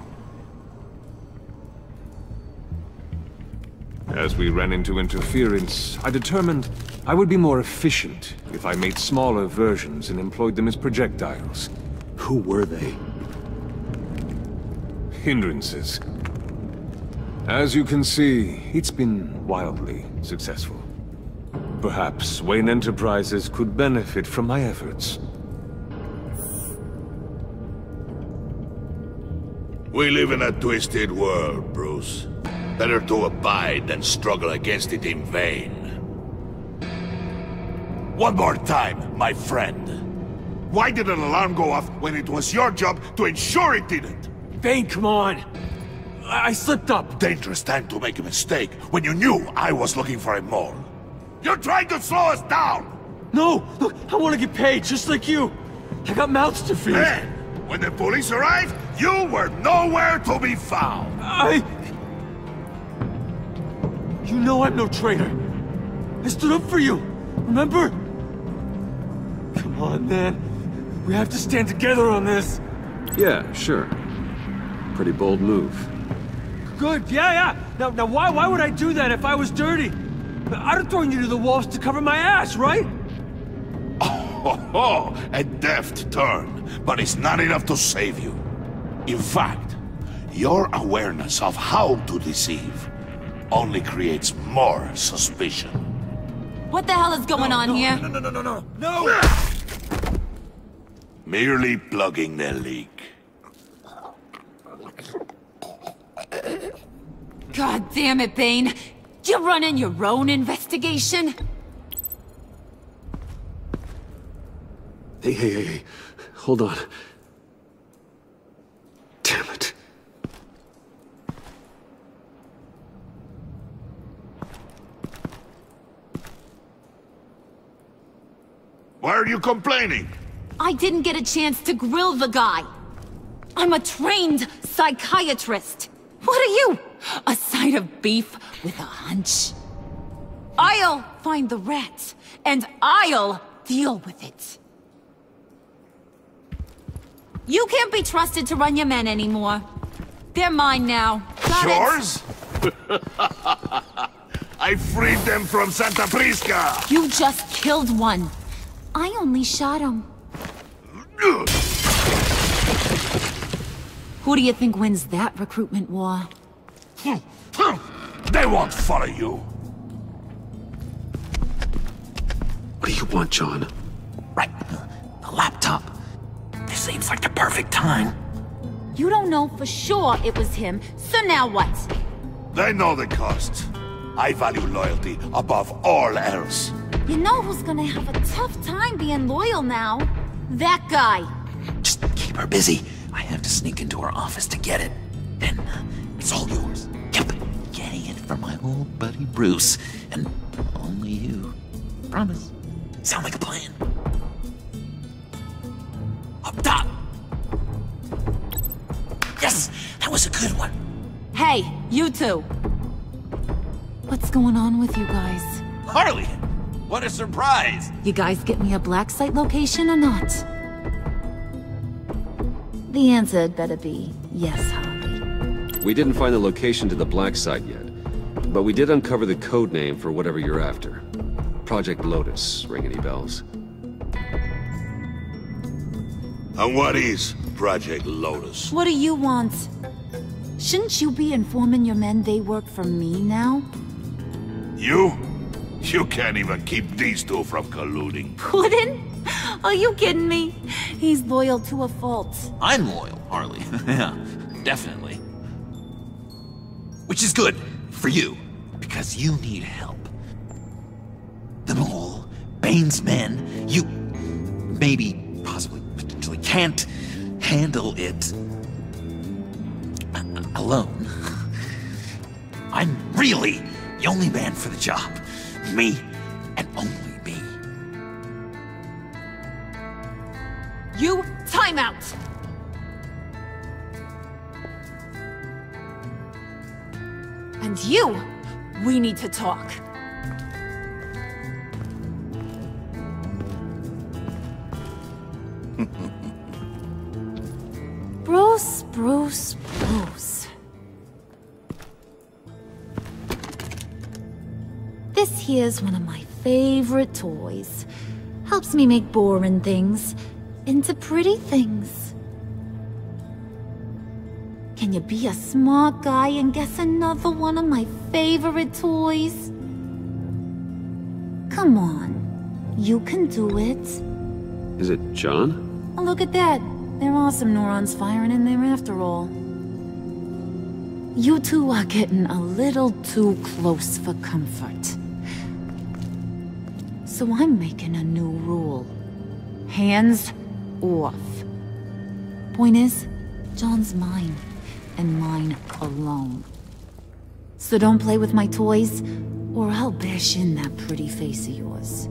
As we ran into interference, I determined I would be more efficient if I made smaller versions and employed them as projectiles. Who were they? Hindrances. As you can see, it's been wildly successful. Perhaps Wayne Enterprises could benefit from my efforts. We live in a twisted world, Bruce. Better to abide than struggle against it in vain. One more time, my friend. Why did an alarm go off when it was your job to ensure it didn't? Bane, come on! I slipped up! Dangerous time to make a mistake when you knew I was looking for a mole. You're trying to slow us down! No! Look, I want to get paid, just like you! I got mouths to feed! Then, when the police arrived, you were nowhere to be found! You know I'm no traitor! I stood up for you! Remember? Come on, man. We have to stand together on this! Yeah, sure. Pretty bold move. Good, yeah! Now why would I do that if I was dirty? I'd have thrown you to the wolves to cover my ass, right? Oh, a deft turn, but it's not enough to save you. In fact, your awareness of how to deceive only creates more suspicion. What the hell is going on here? No! Merely plugging the leak. God damn it, Bane. You're running your own investigation? Hey. Hold on. Damn it. Why are you complaining? I didn't get a chance to grill the guy. I'm a trained psychiatrist. What are you? A side of beef with a hunch? I'll find the rat, and I'll deal with it. You can't be trusted to run your men anymore. They're mine now. Got Yours? I freed them from Santa Prisca! You just killed one. I only shot him. Who do you think wins that recruitment war? They won't follow you. What do you want, John? Right. The laptop. This seems like the perfect time. You don't know for sure it was him, so now what? They know the cost. I value loyalty above all else. You know who's gonna have a tough time being loyal now? That guy. Just keep her busy. I have to sneak into her office to get it. Then it's all yours. Yep. Getting it from my old buddy Bruce. And only you. Promise. Sound like a plan? Stop! Yes! That was a good one. Hey, you two. What's going on with you guys? Harley! What a surprise! You guys get me a black site location or not? The answer had better be yes, Harvey. We didn't find the location to the black site yet, but we did uncover the code name for whatever you're after. Project Lotus. Ring any bells? And what is Project Lotus? What do you want? Shouldn't you be informing your men they work for me now? You? You can't even keep these two from colluding. Puddin'? Are you kidding me? He's loyal to a fault. I'm loyal, Harley. Yeah, definitely. Which is good for you, because you need help. The Mole, Bane's men, you maybe, possibly, potentially can't handle it alone. I'm really the only man for the job. Me, and only me. You, time out! And you, we need to talk. Bruce. This here's one of my favorite toys. Helps me make boring things into pretty things. Can you be a smart guy and guess another one of my favorite toys? Come on, you can do it. Is it John? Oh, look at that. There are some neurons firing in there after all. You two are getting a little too close for comfort. So I'm making a new rule. Hands off. Point is, John's mine, and mine alone. So don't play with my toys, or I'll bash in that pretty face of yours.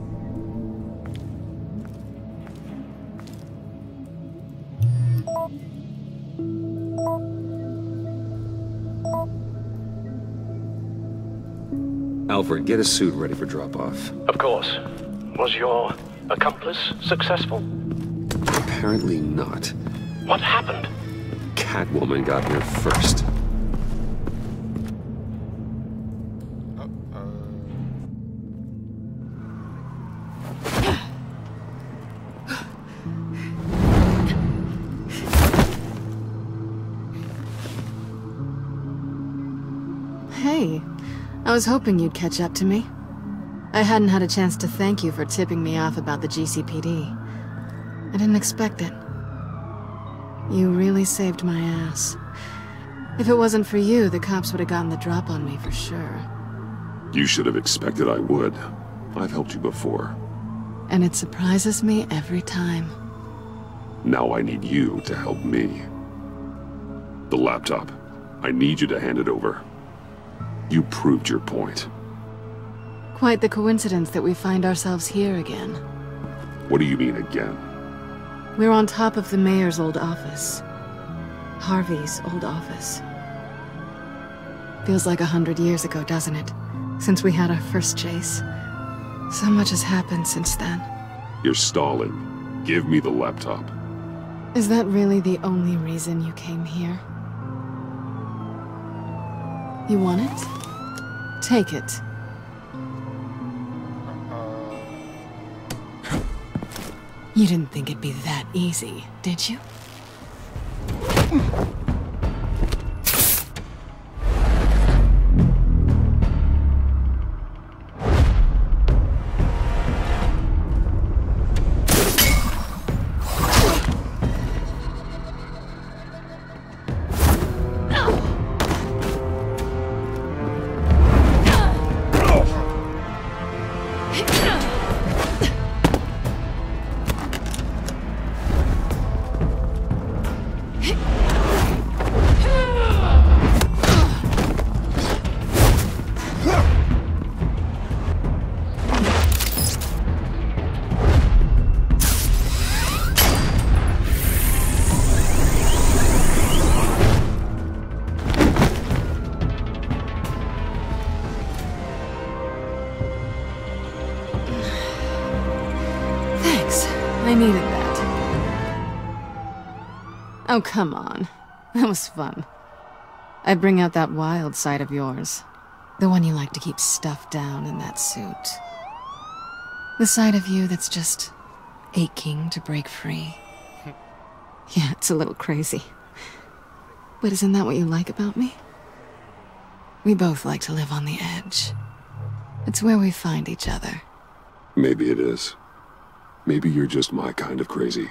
Alfred, get a suit ready for drop-off. Of course. Was your accomplice successful? Apparently not. What happened? Catwoman got here first. Hey, I was hoping you'd catch up to me. I hadn't had a chance to thank you for tipping me off about the GCPD. I didn't expect it. You really saved my ass. If it wasn't for you, the cops would have gotten the drop on me for sure. You should have expected I would. I've helped you before. And it surprises me every time. Now I need you to help me. The laptop. I need you to hand it over. You proved your point. Quite the coincidence that we find ourselves here again. What do you mean again? We're on top of the mayor's old office. Harvey's old office. Feels like 100 years ago, doesn't it? Since we had our first chase. So much has happened since then. You're stalling. Give me the laptop. Is that really the only reason you came here? You want it? Take it. You didn't think it'd be that easy, did you? Oh, come on. That was fun. I bring out that wild side of yours. The one you like to keep stuffed down in that suit. The side of you that's just aching to break free. Yeah, it's a little crazy. But isn't that what you like about me? We both like to live on the edge. It's where we find each other. Maybe it is. Maybe you're just my kind of crazy.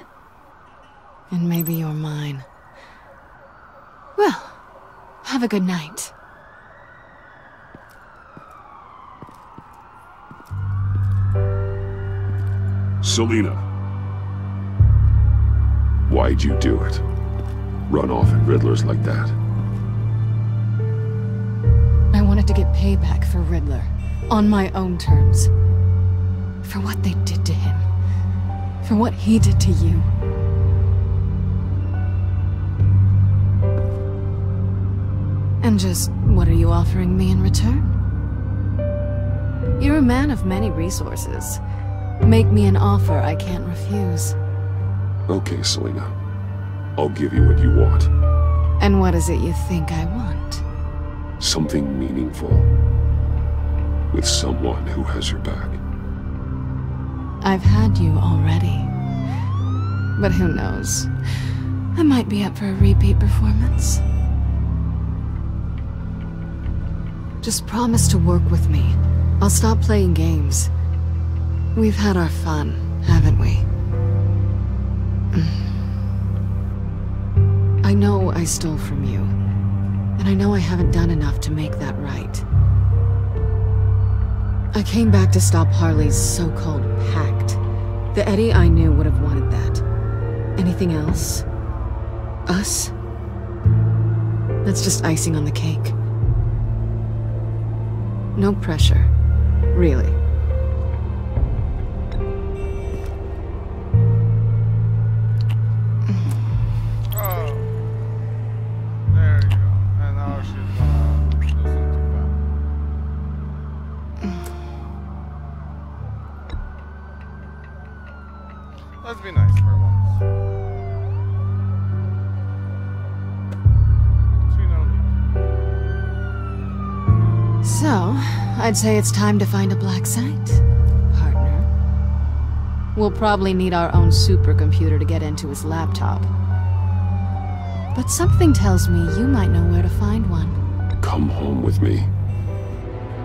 And maybe you're mine. Well, have a good night. Selina. Why'd you do it? Run off at Riddler's like that? I wanted to get payback for Riddler. On my own terms. For what they did to him. For what he did to you. And just, what are you offering me in return? You're a man of many resources. Make me an offer I can't refuse. Okay, Selina. I'll give you what you want. And what is it you think I want? Something meaningful. With someone who has your back. I've had you already. But who knows? I might be up for a repeat performance. Just promise to work with me. I'll stop playing games. We've had our fun, haven't we? I know I stole from you. And I know I haven't done enough to make that right. I came back to stop Harley's so-called pact. The Eddie I knew would have wanted that. Anything else? Us? That's just icing on the cake. No pressure. Really. Oh. There you go. And now she's gonna do something bad. Let's be nice for once. So, I'd say it's time to find a black site, partner. We'll probably need our own supercomputer to get into his laptop. But something tells me you might know where to find one. Come home with me.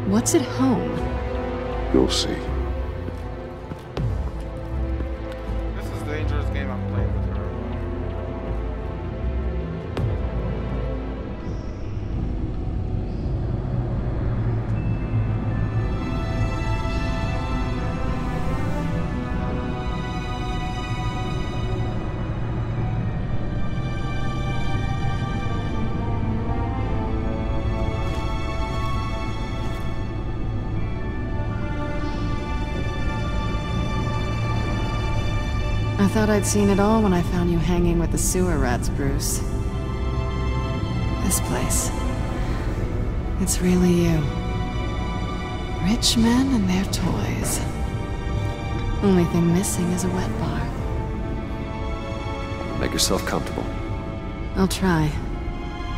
What's at home? You'll see. This is a dangerous game I'm playing with her. I thought I'd seen it all when I found you hanging with the sewer rats, Bruce. This place. It's really you. Rich men and their toys. Only thing missing is a wet bar. Make yourself comfortable. I'll try.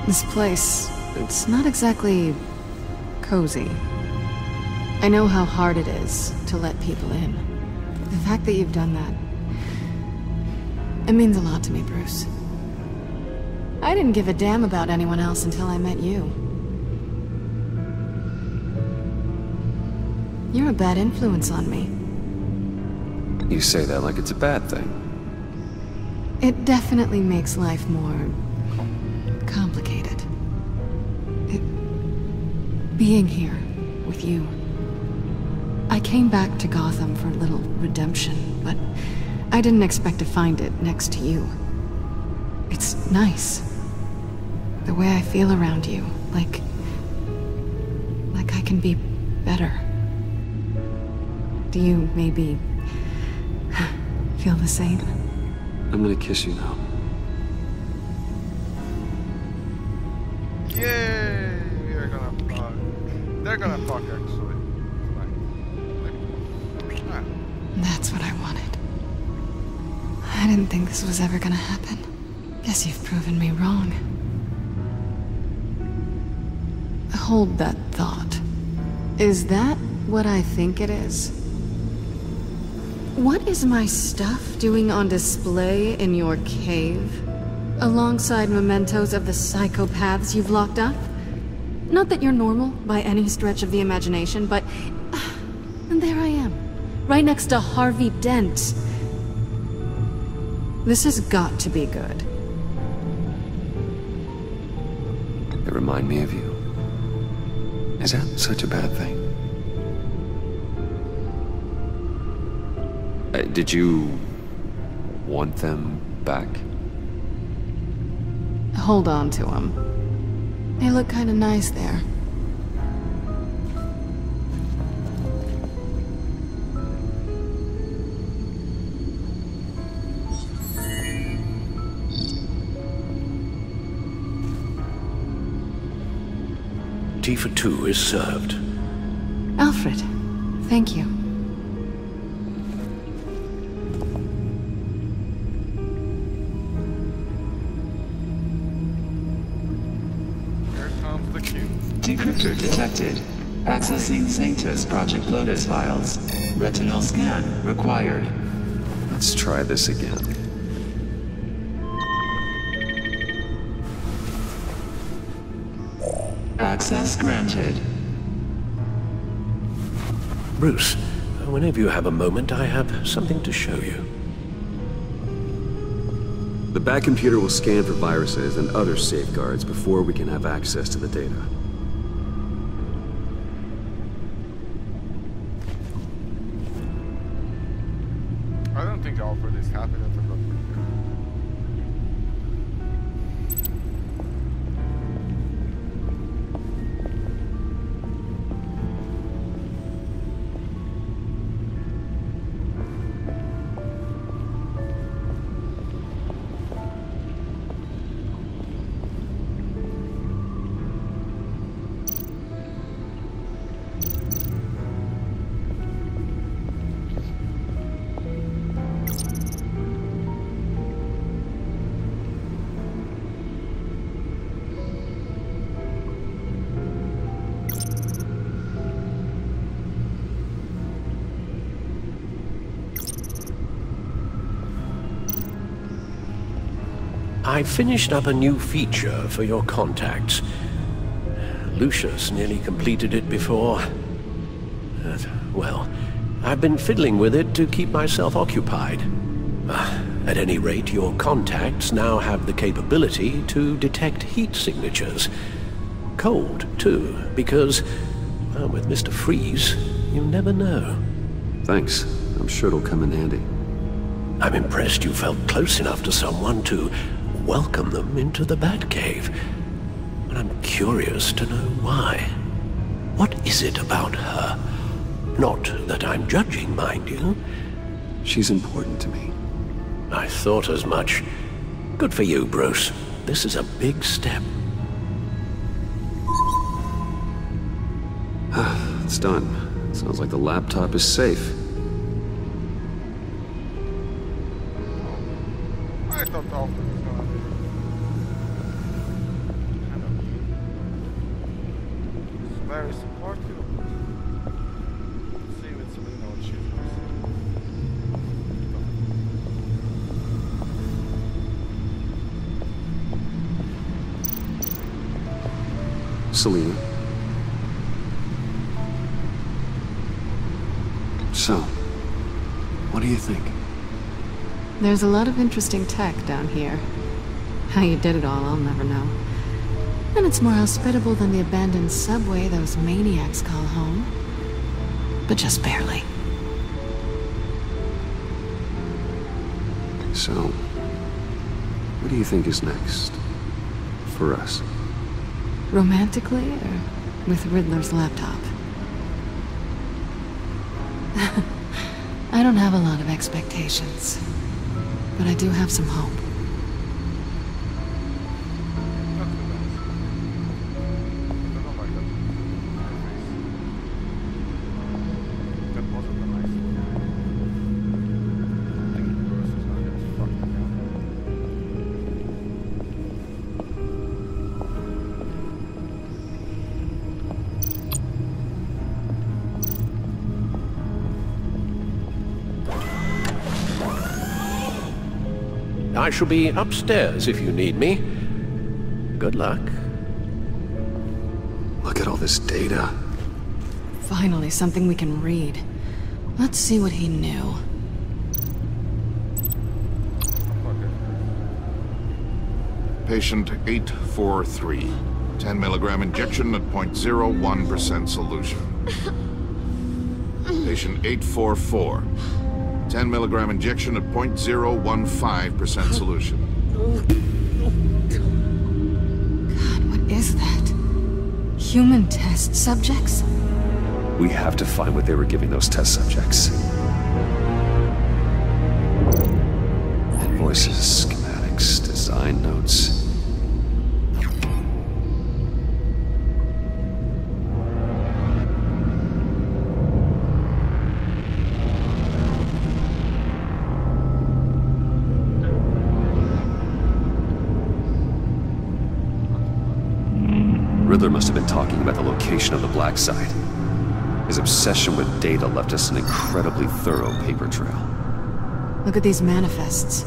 This place, it's not exactly cozy. I know how hard it is to let people in. The fact that you've done that, it means a lot to me, Bruce. I didn't give a damn about anyone else until I met you. You're a bad influence on me. You say that like it's a bad thing. It definitely makes life more complicated. Being here with you. I came back to Gotham for a little redemption, but I didn't expect to find it next to you. It's nice. The way I feel around you, like I can be better. Do you maybe feel the same? I'm gonna kiss you now. Yay! We are gonna fuck. They're gonna fuck, actually. That's what I wanted. I didn't think this was ever gonna happen. Guess you've proven me wrong. Hold that thought. Is that what I think it is? What is my stuff doing on display in your cave? Alongside mementos of the psychopaths you've locked up? Not that you're normal by any stretch of the imagination, but... and there I am, right next to Harvey Dent. This has got to be good. They remind me of you. Is that such a bad thing? Did you want them back? Hold on to them. They look kind of nice there. Tea for two is served. Alfred, thank you. Decryptor detected. Accessing Sanctus Project Lotus files. Retinal scan required. Let's try this again. Access granted. Bruce, whenever you have a moment, I have something to show you. The back computer will scan for viruses and other safeguards before we can have access to the data. I don't think Alfred is happy that I got rid of him. I finished up a new feature for your contacts. Lucius nearly completed it before. Well, I've been fiddling with it to keep myself occupied. At any rate, your contacts now have the capability to detect heat signatures. Cold, too, because, well, with Mr. Freeze, you never know. Thanks. I'm sure it'll come in handy. I'm impressed you felt close enough to someone to welcome them into the Batcave. And I'm curious to know why. What is it about her? Not that I'm judging, mind you. She's important to me. I thought as much. Good for you, Bruce. This is a big step. It's done. Sounds like the laptop is safe. I thought Alfred was gonna be kind of he's very supportive. Let's see with Selena what she does. Selena. So, what do you think? There's a lot of interesting tech down here. How you did it all, I'll never know. And it's more hospitable than the abandoned subway those maniacs call home. But just barely. So, what do you think is next? For us? Romantically, or with Riddler's laptop? I don't have a lot of expectations. But I do have some hope. I shall be upstairs if you need me. Good luck. Look at all this data. Finally, something we can read. Let's see what he knew. Patient 843. 10 milligram injection at 0.01% solution. Patient 844. 10 milligram injection at 0.015% solution. God, what is that? Human test subjects? We have to find what they were giving those test subjects. Invoices, schematics, design notes. Riddler must have been talking about the location of the Black Site. His obsession with data left us an incredibly thorough paper trail. Look at these manifests.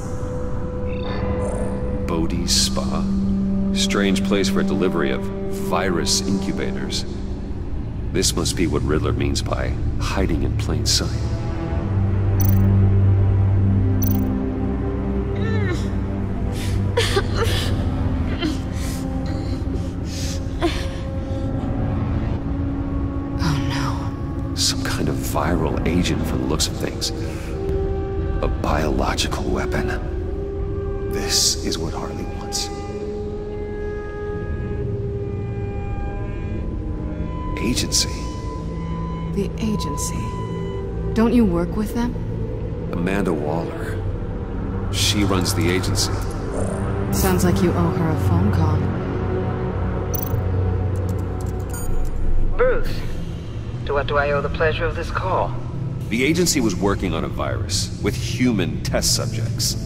Bodhi's Spa? Strange place for a delivery of virus incubators. This must be what Riddler means by hiding in plain sight. Viral agent from the looks of things. A biological weapon. This is what Harley wants. Agency. The agency. Don't you work with them? Amanda Waller. She runs the agency. Sounds like you owe her a phone call. Bruce. To what do I owe the pleasure of this call? The agency was working on a virus with human test subjects.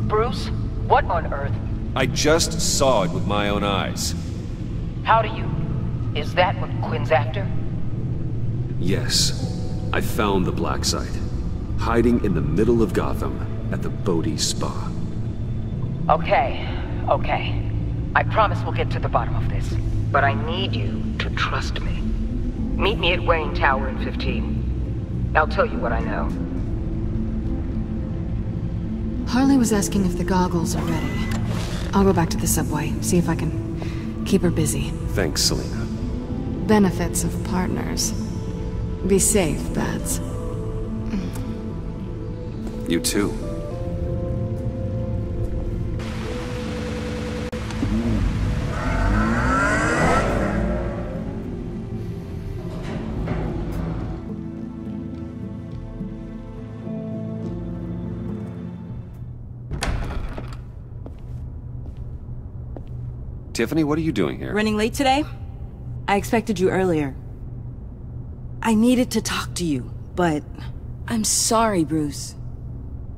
Bruce, what on earth? I just saw it with my own eyes. How do you? Is that what Quinn's after? Yes. I found the Black Site. Hiding in the middle of Gotham at the Bodhi Spa. Okay. I promise we'll get to the bottom of this. But I need you to trust me. Meet me at Wayne Tower in 15. I'll tell you what I know. Harley was asking if the goggles are ready. I'll go back to the subway, see if I can keep her busy. Thanks, Selina. Benefits of partners. Be safe, Bats. You too. Tiffany, what are you doing here? Running late today? I expected you earlier. I needed to talk to you, but I'm sorry, Bruce.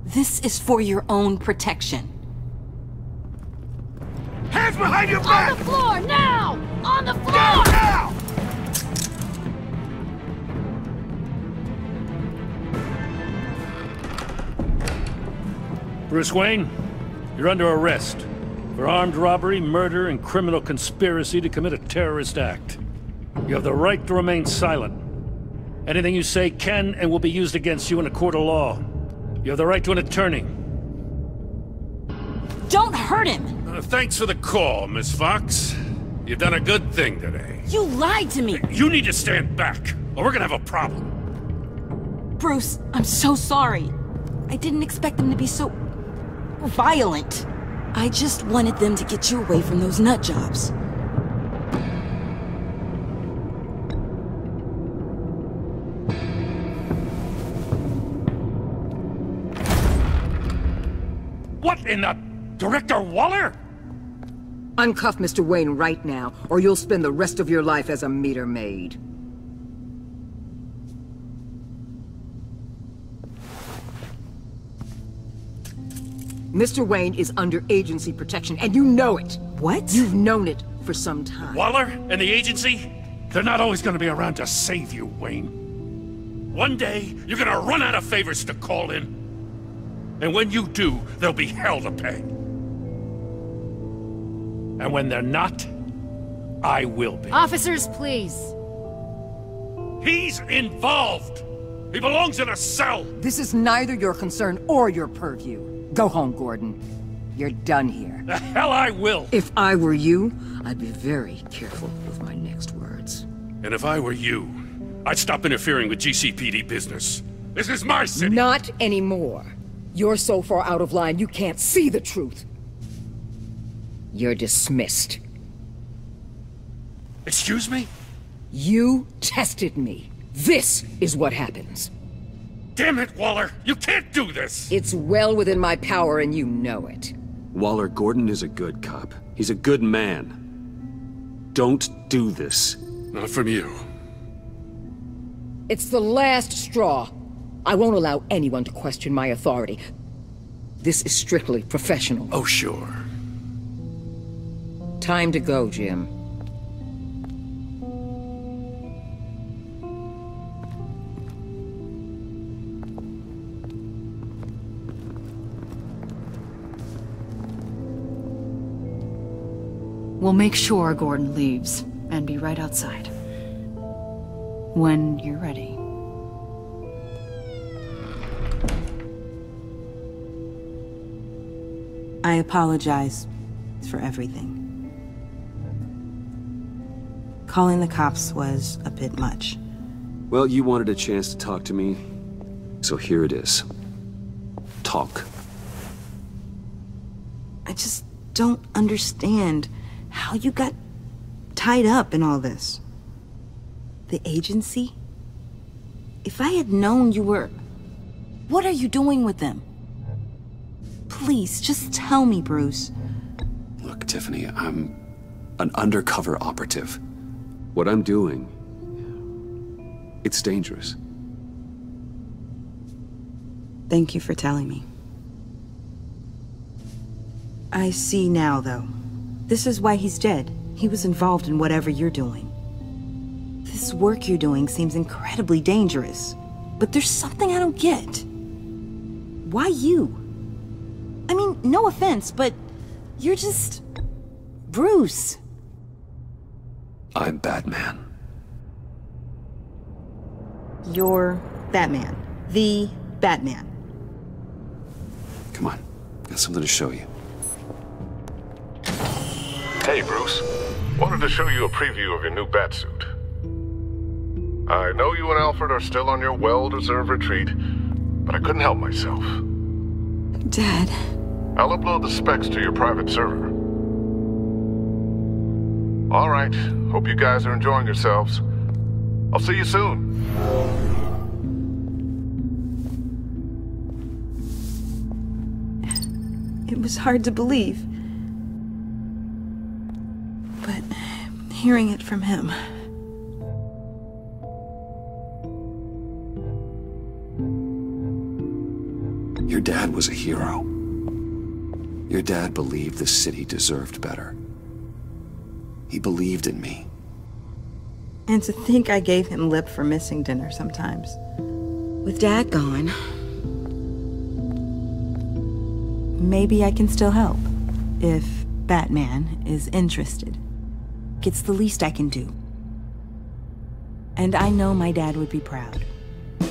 This is for your own protection. Hands behind your back! On the floor, now! On the floor! Now! Bruce Wayne, you're under arrest for armed robbery, murder, and criminal conspiracy to commit a terrorist act. You have the right to remain silent. Anything you say can and will be used against you in a court of law. You have the right to an attorney. Don't hurt him! Thanks for the call, Miss Fox. You've done a good thing today. You lied to me! You need to stand back, or we're gonna have a problem. Bruce, I'm so sorry. I didn't expect them to be so violent. I just wanted them to get you away from those nut jobs. What in the... Director Waller? Uncuff Mr. Wayne right now, or you'll spend the rest of your life as a meter maid. Mr. Wayne is under agency protection, and you know it. What? You've known it for some time. Waller and the agency? They're not always gonna be around to save you, Wayne. One day, you're gonna run out of favors to call in. And when you do, there'll be hell to pay. And when they're not, I will be. Officers, please. He's involved! He belongs in a cell! This is neither your concern or your purview. Go home, Gordon. You're done here. The hell I will! If I were you, I'd be very careful with my next words. And if I were you, I'd stop interfering with GCPD business. This is my city! Not anymore. You're so far out of line you can't see the truth. You're dismissed. Excuse me? You tested me. This is what happens. Damn it, Waller! You can't do this! It's well within my power and you know it. Waller, Gordon is a good cop. He's a good man. Don't do this. Not from you. It's the last straw. I won't allow anyone to question my authority. This is strictly professional. Oh, sure. Time to go, Jim. We'll make sure Gordon leaves, and be right outside. When you're ready. I apologize for everything. Calling the cops was a bit much. Well, you wanted a chance to talk to me, so here it is. Talk. I just don't understand how you got tied up in all this. The agency? If I had known you were... What are you doing with them? Please, just tell me, Bruce. Look, Tiffany, I'm an undercover operative. What I'm doing, it's dangerous. Thank you for telling me. I see now, though. This is why he's dead. He was involved in whatever you're doing. This work you're doing seems incredibly dangerous. But there's something I don't get. Why you? I mean, no offense, but you're just... Bruce. I'm Batman. You're Batman. The Batman. Come on, got something to show you. Hey, Bruce. Wanted to show you a preview of your new Batsuit. I know you and Alfred are still on your well-deserved retreat, but I couldn't help myself. Dad. I'll upload the specs to your private server. All right. Hope you guys are enjoying yourselves. I'll see you soon. It was hard to believe. But hearing it from him... Your dad was a hero. Your dad believed the city deserved better. He believed in me. And to think I gave him lip for missing dinner sometimes. With Dad gone... Maybe I can still help. If Batman is interested. It's the least I can do. And I know my dad would be proud. The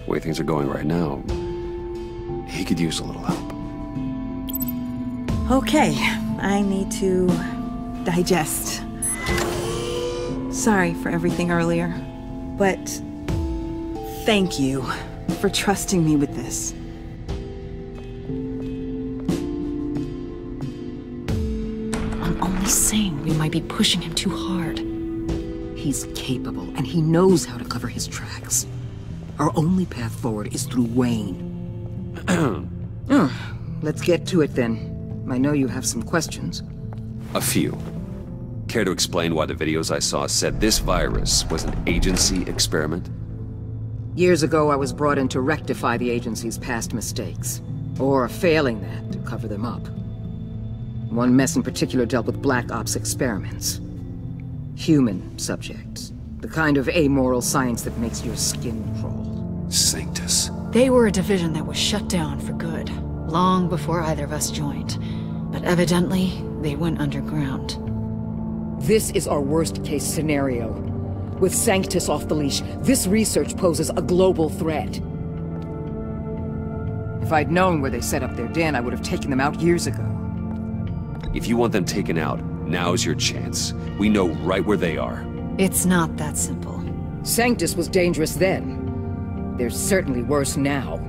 way things are going right now, he could use a little help. Okay, I need to digest. Sorry for everything earlier, but thank you for trusting me with this. I'm only saying we might be pushing him too hard. He's capable, and he knows how to cover his tracks. Our only path forward is through Wayne. Let's get to it then. I know you have some questions. A few. Care to explain why the videos I saw said this virus was an agency experiment? Years ago, I was brought in to rectify the agency's past mistakes. Or failing that, to cover them up. One mess in particular dealt with Black Ops experiments. Human subjects. The kind of amoral science that makes your skin crawl. Sanctus. They were a division that was shut down for good, long before either of us joined. But evidently, they went underground. This is our worst-case scenario. With Sanctus off the leash, this research poses a global threat. If I'd known where they set up their den, I would have taken them out years ago. If you want them taken out, now's your chance. We know right where they are. It's not that simple. Sanctus was dangerous then. They're certainly worse now.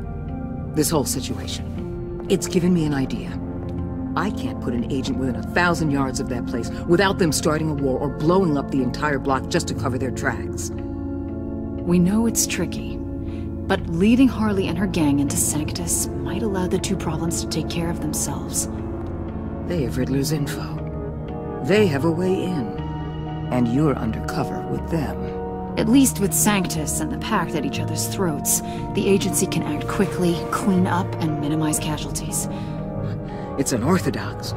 This whole situation, it's given me an idea. I can't put an agent within 1,000 yards of that place without them starting a war or blowing up the entire block just to cover their tracks. We know it's tricky, but leading Harley and her gang into Sanctus might allow the two problems to take care of themselves. They have Riddler's info. They have a way in. And you're undercover with them. At least with Sanctus and the Pact at each other's throats, the agency can act quickly, clean up, and minimize casualties. It's unorthodox.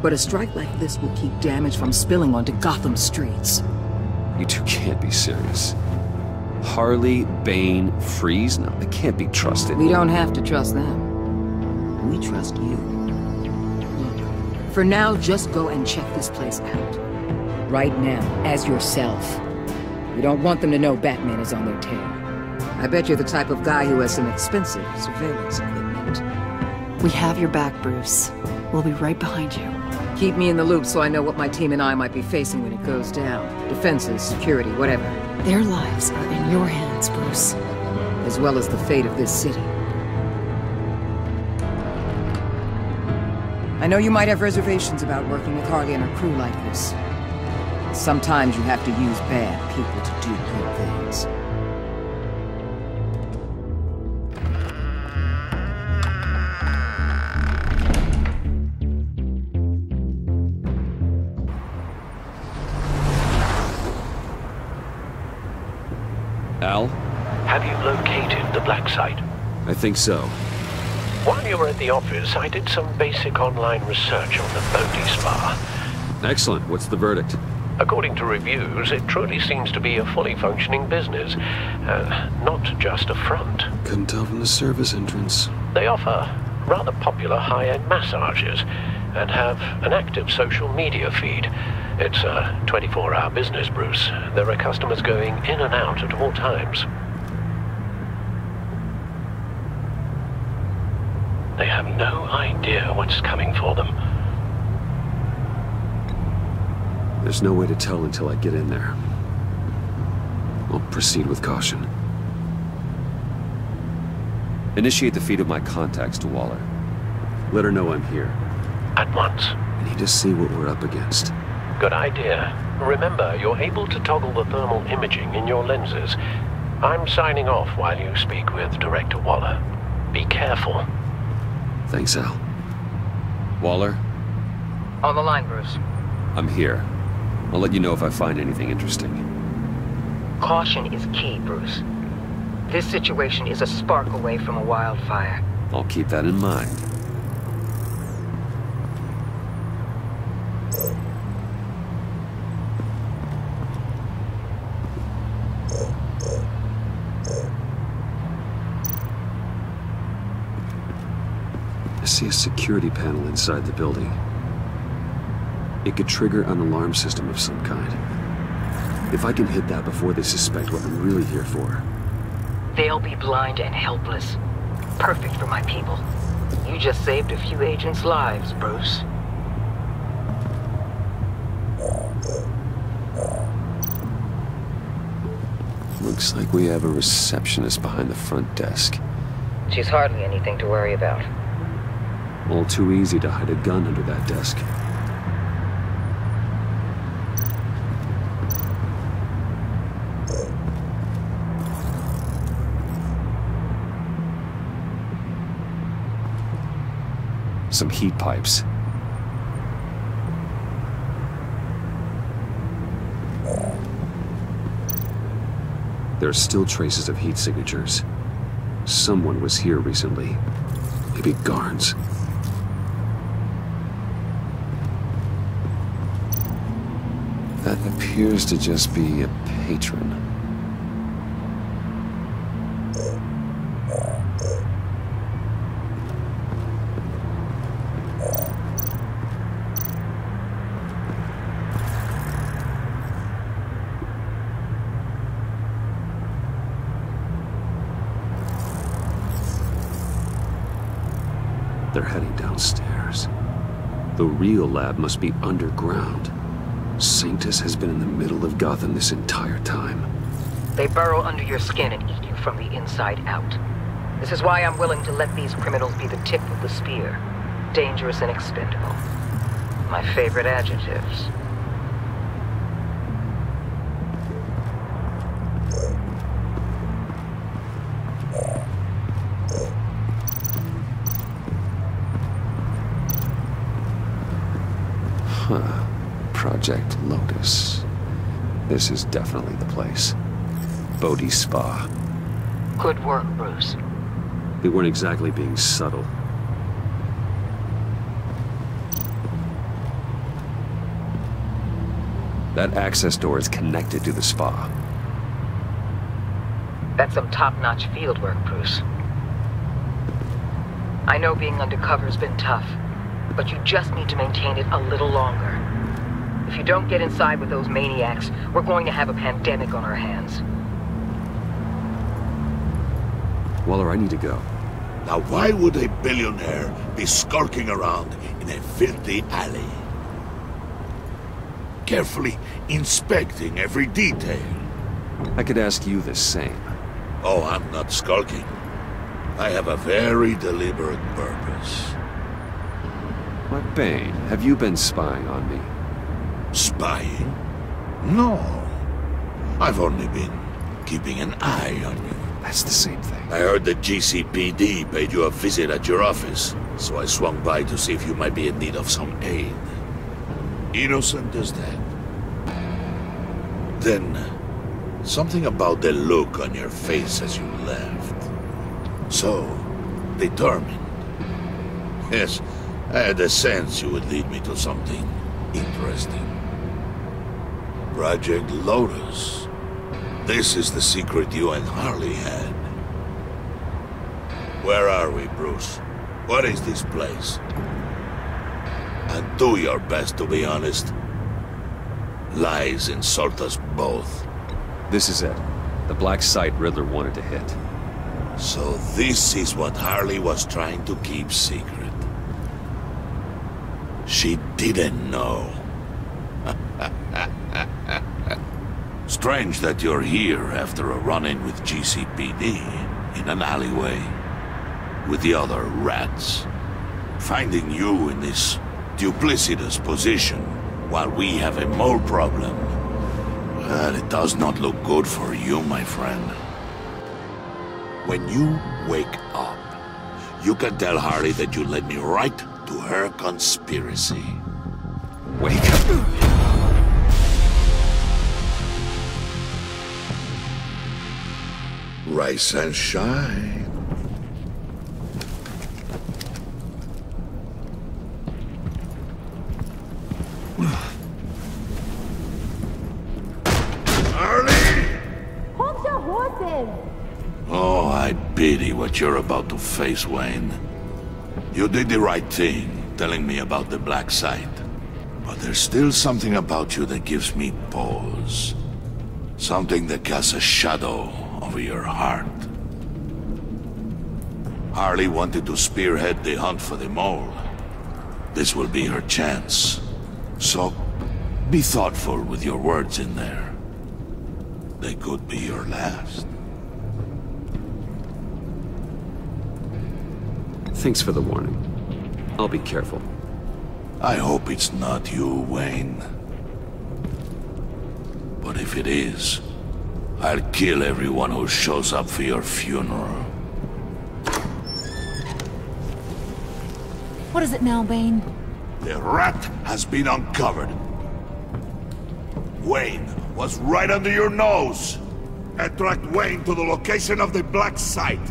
But a strike like this will keep damage from spilling onto Gotham streets. You two can't be serious. Harley, Bane, Freeze? No, they can't be trusted. We don't have to trust them. We trust you. Look, for now, just go and check this place out. Right now, as yourself. We don't want them to know Batman is on their tail. I bet you're the type of guy who has some expensive surveillance equipment. We have your back, Bruce. We'll be right behind you. Keep me in the loop so I know what my team and I might be facing when it goes down. Defenses, security, whatever. Their lives are in your hands, Bruce. As well as the fate of this city. I know you might have reservations about working with Harley and her crew like this. Sometimes you have to use bad people to do good things. Al? Have you located the black site? I think so. While you were at the office, I did some basic online research on the Bodhi Spa. Excellent. What's the verdict? According to reviews, it truly seems to be a fully functioning business, not just a front. Couldn't tell from the service entrance. They offer rather popular high-end massages and have an active social media feed. It's a 24-hour business, Bruce. There are customers going in and out at all times. They have no idea what's coming for them. There's no way to tell until I get in there. I'll proceed with caution. Initiate the feed of my contacts to Waller. Let her know I'm here. At once. I need to see what we're up against. Good idea. Remember, you're able to toggle the thermal imaging in your lenses. I'm signing off while you speak with Director Waller. Be careful. Thanks, Al. Waller? On the line, Bruce. I'm here. I'll let you know if I find anything interesting. Caution is key, Bruce. This situation is a spark away from a wildfire. I'll keep that in mind. I see a security panel inside the building. It could trigger an alarm system of some kind. If I can hit that before they suspect what I'm really here for. They'll be blind and helpless. Perfect for my people. You just saved a few agents' lives, Bruce. Looks like we have a receptionist behind the front desk. She's hardly anything to worry about. All too easy to hide a gun under that desk. Some heat pipes. There are still traces of heat signatures. Someone was here recently. Maybe Garns. That appears to just be a patron. they're heading downstairs. The real lab must be underground. Sanctus has been in the middle of Gotham this entire time. They burrow under your skin and eat you from the inside out. This is why I'm willing to let these criminals be the tip of the spear. Dangerous and expendable. My favorite adjectives. Huh. Project Lotus. This is definitely the place. Bodhi Spa. Good work, Bruce. We weren't exactly being subtle. That access door is connected to the spa. That's some top-notch fieldwork, Bruce. I know being undercover's been tough, but you just need to maintain it a little longer. If you don't get inside with those maniacs, we're going to have a pandemic on our hands. Waller, I need to go. Now why would a billionaire be skulking around in a filthy alley? Carefully inspecting every detail. I could ask you the same. Oh, I'm not skulking. I have a very deliberate purpose. What, Bane? Have you been spying on me? Spying? No. I've only been keeping an eye on you. That's the same thing. I heard the GCPD paid you a visit at your office, so I swung by to see if you might be in need of some aid. Innocent as that. Then, something about the look on your face as you left. So, determined. Yes, I had a sense you would lead me to something interesting. Project Lotus. This is the secret you and Harley had. Where are we, Bruce? What is this place? And do your best to be honest. Lies insult us both. This is it. The black site Riddler wanted to hit. So this is what Harley was trying to keep secret. She didn't know. Strange that you're here after a run-in with GCPD in an alleyway with the other rats. Finding you in this duplicitous position while we have a mole problem. Well, it does not look good for you, my friend. When you wake up, you can tell Harley that you led me right to her conspiracy. Wake up. Rise and shine. Harley! Hold your horses! Oh, I pity what you're about to face, Wayne. You did the right thing, telling me about the black site. But there's still something about you that gives me pause. Something that casts a shadow over your heart. Harley wanted to spearhead the hunt for the mole. This will be her chance. So, be thoughtful with your words in there. They could be your last. Thanks for the warning. I'll be careful. I hope it's not you, Wayne. But if it is, I'll kill everyone who shows up for your funeral. What is it now, Bane? The rat has been uncovered. Wayne was right under your nose. Attract Wayne to the location of the black site.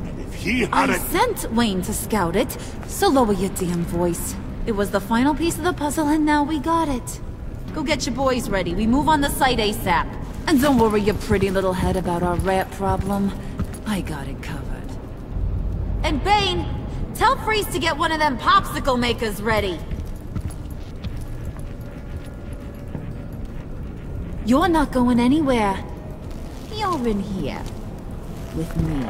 And if he had I sent Wayne to scout it, so lower your damn voice. It was the final piece of the puzzle and now we got it. Go get your boys ready. We move on the site ASAP. And don't worry your pretty little head about our rat problem. I got it covered. And Bane, tell Freeze to get one of them popsicle makers ready. You're not going anywhere. You're in here. With me.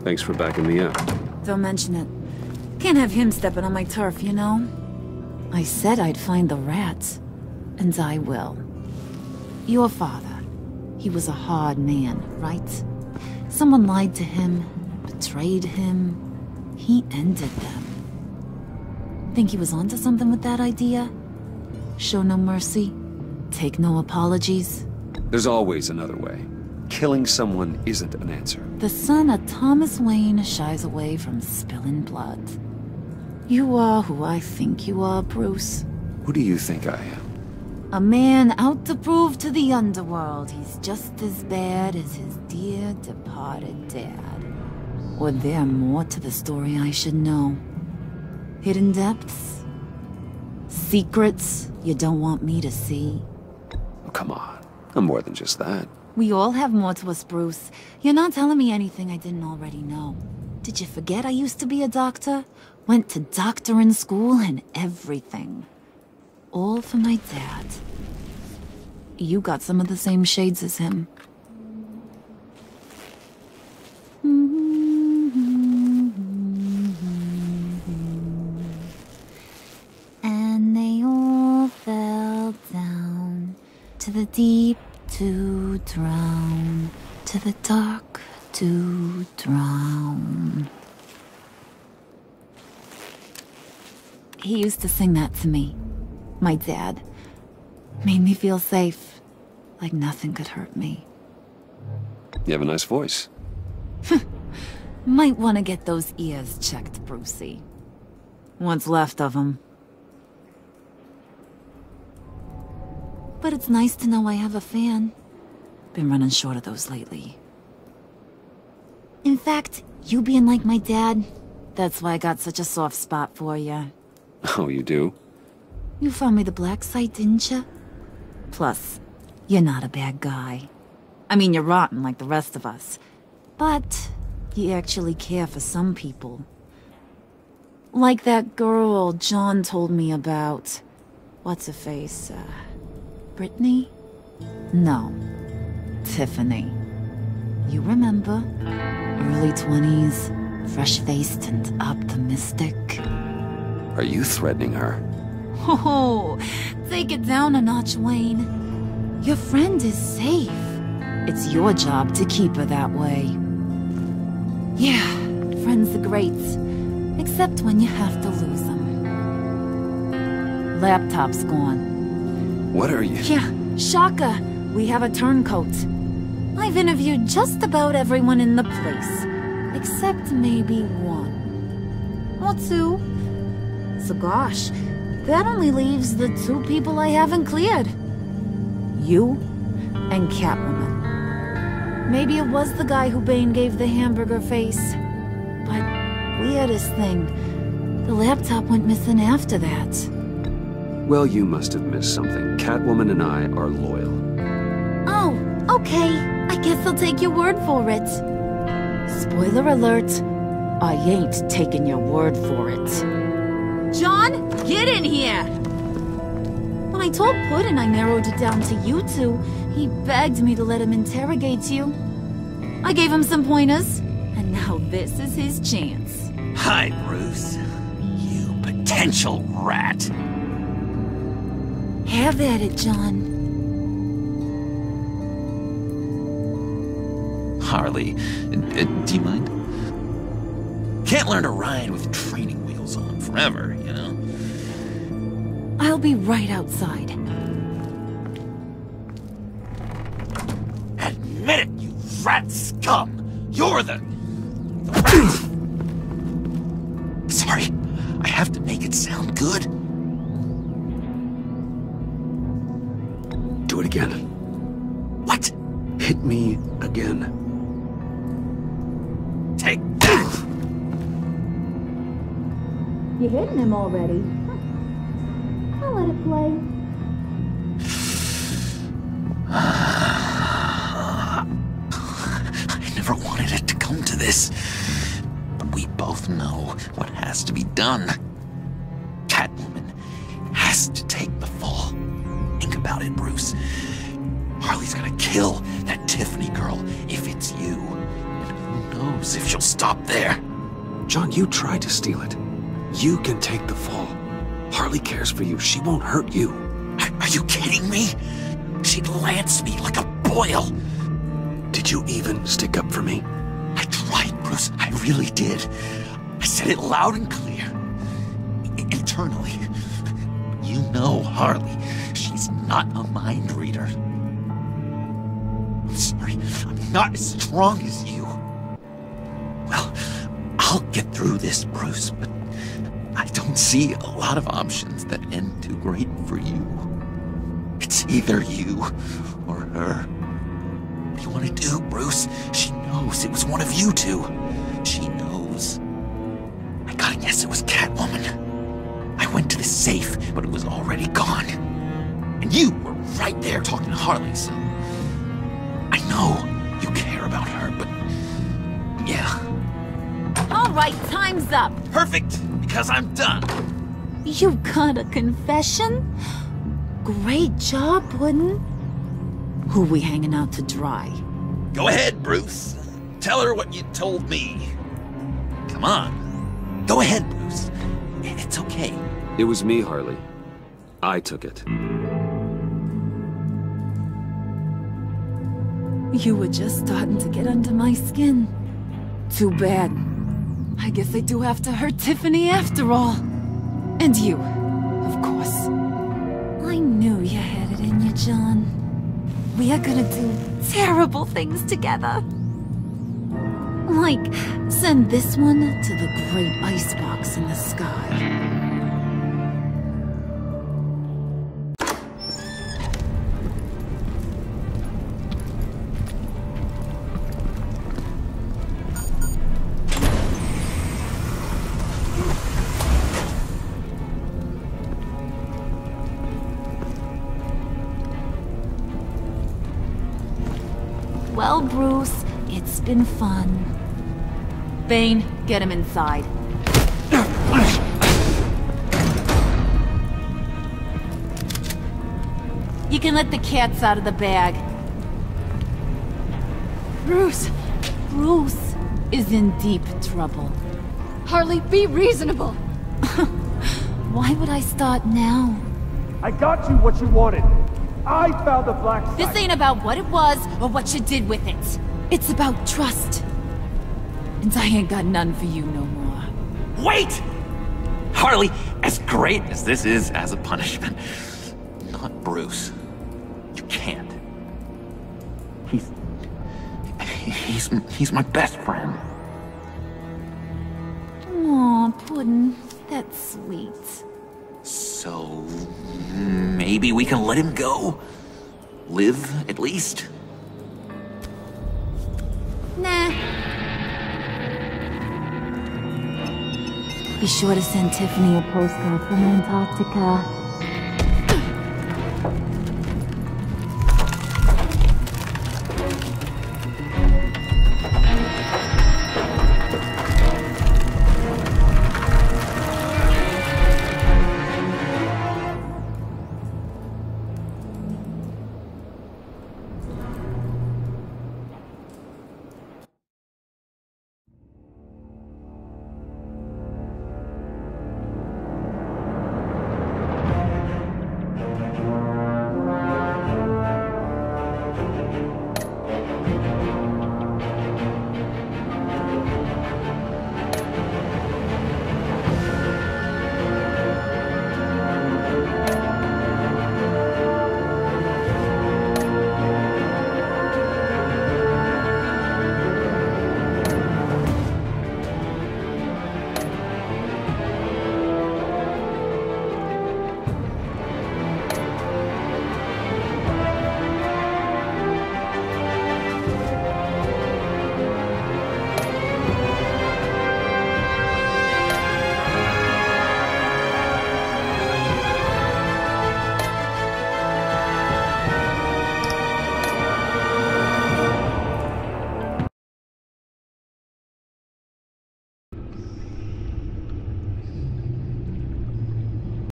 Thanks for backing me up. Don't mention it. Can't have him stepping on my turf, you know? I said I'd find the rats. And I will. Your father. He was a hard man, right? Someone lied to him, betrayed him. He ended them. Think he was onto something with that idea? Show no mercy? Take no apologies? There's always another way. Killing someone isn't an answer. The son of Thomas Wayne shies away from spilling blood. You are who I think you are, Bruce. Who do you think I am? A man out to prove to the underworld he's just as bad as his dear departed dad. Or there more to the story I should know. Hidden depths? Secrets you don't want me to see? Oh, come on. I'm more than just that. We all have more to us, Bruce. You're not telling me anything I didn't already know. Did you forget I used to be a doctor? Went to doctoring school and everything. All for my dad. You got some of the same shades as him. And they all fell down to the deep to drown, to the dark to drown. He used to sing that to me. My dad. Made me feel safe. Like nothing could hurt me. You have a nice voice. Might want to get those ears checked, Brucey. What's left of them. But it's nice to know I have a fan. Been running short of those lately. In fact, you being like my dad, that's why I got such a soft spot for you. Oh, you do? You found me the black site, didn't you? Plus, you're not a bad guy. I mean, you're rotten like the rest of us. But you actually care for some people. Like that girl John told me about. What's her face? Brittany? No. Tiffany. You remember? Early 20s, fresh-faced and optimistic. Are you threatening her? Oh, take it down a notch, Wayne. Your friend is safe. It's your job to keep her that way. Yeah, friends are great. Except when you have to lose them. Laptop's gone. What are you? Yeah, shocker. We have a turncoat. I've interviewed just about everyone in the place. Except maybe one. Or two. So gosh, that only leaves the two people I haven't cleared. You and Catwoman. Maybe it was the guy who Bane gave the hamburger face. But weirdest thing, the laptop went missing after that. Well, you must have missed something. Catwoman and I are loyal. Oh, okay. I guess I'll take your word for it. Spoiler alert, I ain't taking your word for it. John, get in here! When I told Puddin' I narrowed it down to you two, he begged me to let him interrogate you. I gave him some pointers, and now this is his chance. Hi, Bruce. You potential rat. Have at it, John. Harley, do you mind? Can't learn to ride with training wheels on forever, you know? I'll be right outside. Admit it, you rat scum! You're the... Sorry, I have to make it sound good. Do it again. What? Hit me again. Take that! You hitting him already? I'll let it play. I never wanted it to come to this. But we both know what has to be done. Catwoman has to take the fall. Think about it, Bruce. Harley's gonna kill that Tiffany girl if it's you. And who knows if she'll stop there? John, you tried to steal it. You can take the fall. Harley cares for you. She won't hurt you. Are you kidding me? She'd lance me like a boil. Did you even stick up for me? I tried, Bruce. I really did. I said it loud and clear. Internally. You know Harley. She's not a mind reader. I'm sorry. I'm not as strong as you. Well, I'll get through this, Bruce, but I don't see a lot of options that end too great for you. It's either you or her. What do you want to do, Bruce? She knows it was one of you two. She knows. I gotta guess it was Catwoman. I went to the safe, but it was already gone. And you were right there talking to Harley, so... I know you care about her, but... yeah. All right, time's up. Perfect, because I'm done. You got a confession? Great job, Puddin'. Who we hanging out to dry? Go ahead, Bruce. Tell her what you told me. Come on. Go ahead, Bruce. It's okay. It was me, Harley. I took it. You were just starting to get under my skin. Too bad. I guess I do have to hurt Tiffany after all. And you, of course. I knew you had it in you, John. We are gonna do terrible things together. Like, send this one to the great icebox in the sky. Well, Bruce, it's been fun. Bane, get him inside. You can let the cats out of the bag. Bruce! Bruce is in deep trouble. Harley, be reasonable! Why would I start now? I got you what you wanted. I found the black site. This ain't about what it was or what you did with it. It's about trust. And I ain't got none for you no more. Wait! Harley, as great as this is as a punishment, not Bruce. You can't. He's my best friend. Aw, Puddin', that's sweet. So, maybe we can let him go? Live, at least? Nah. Be sure to send Tiffany a postcard from Antarctica.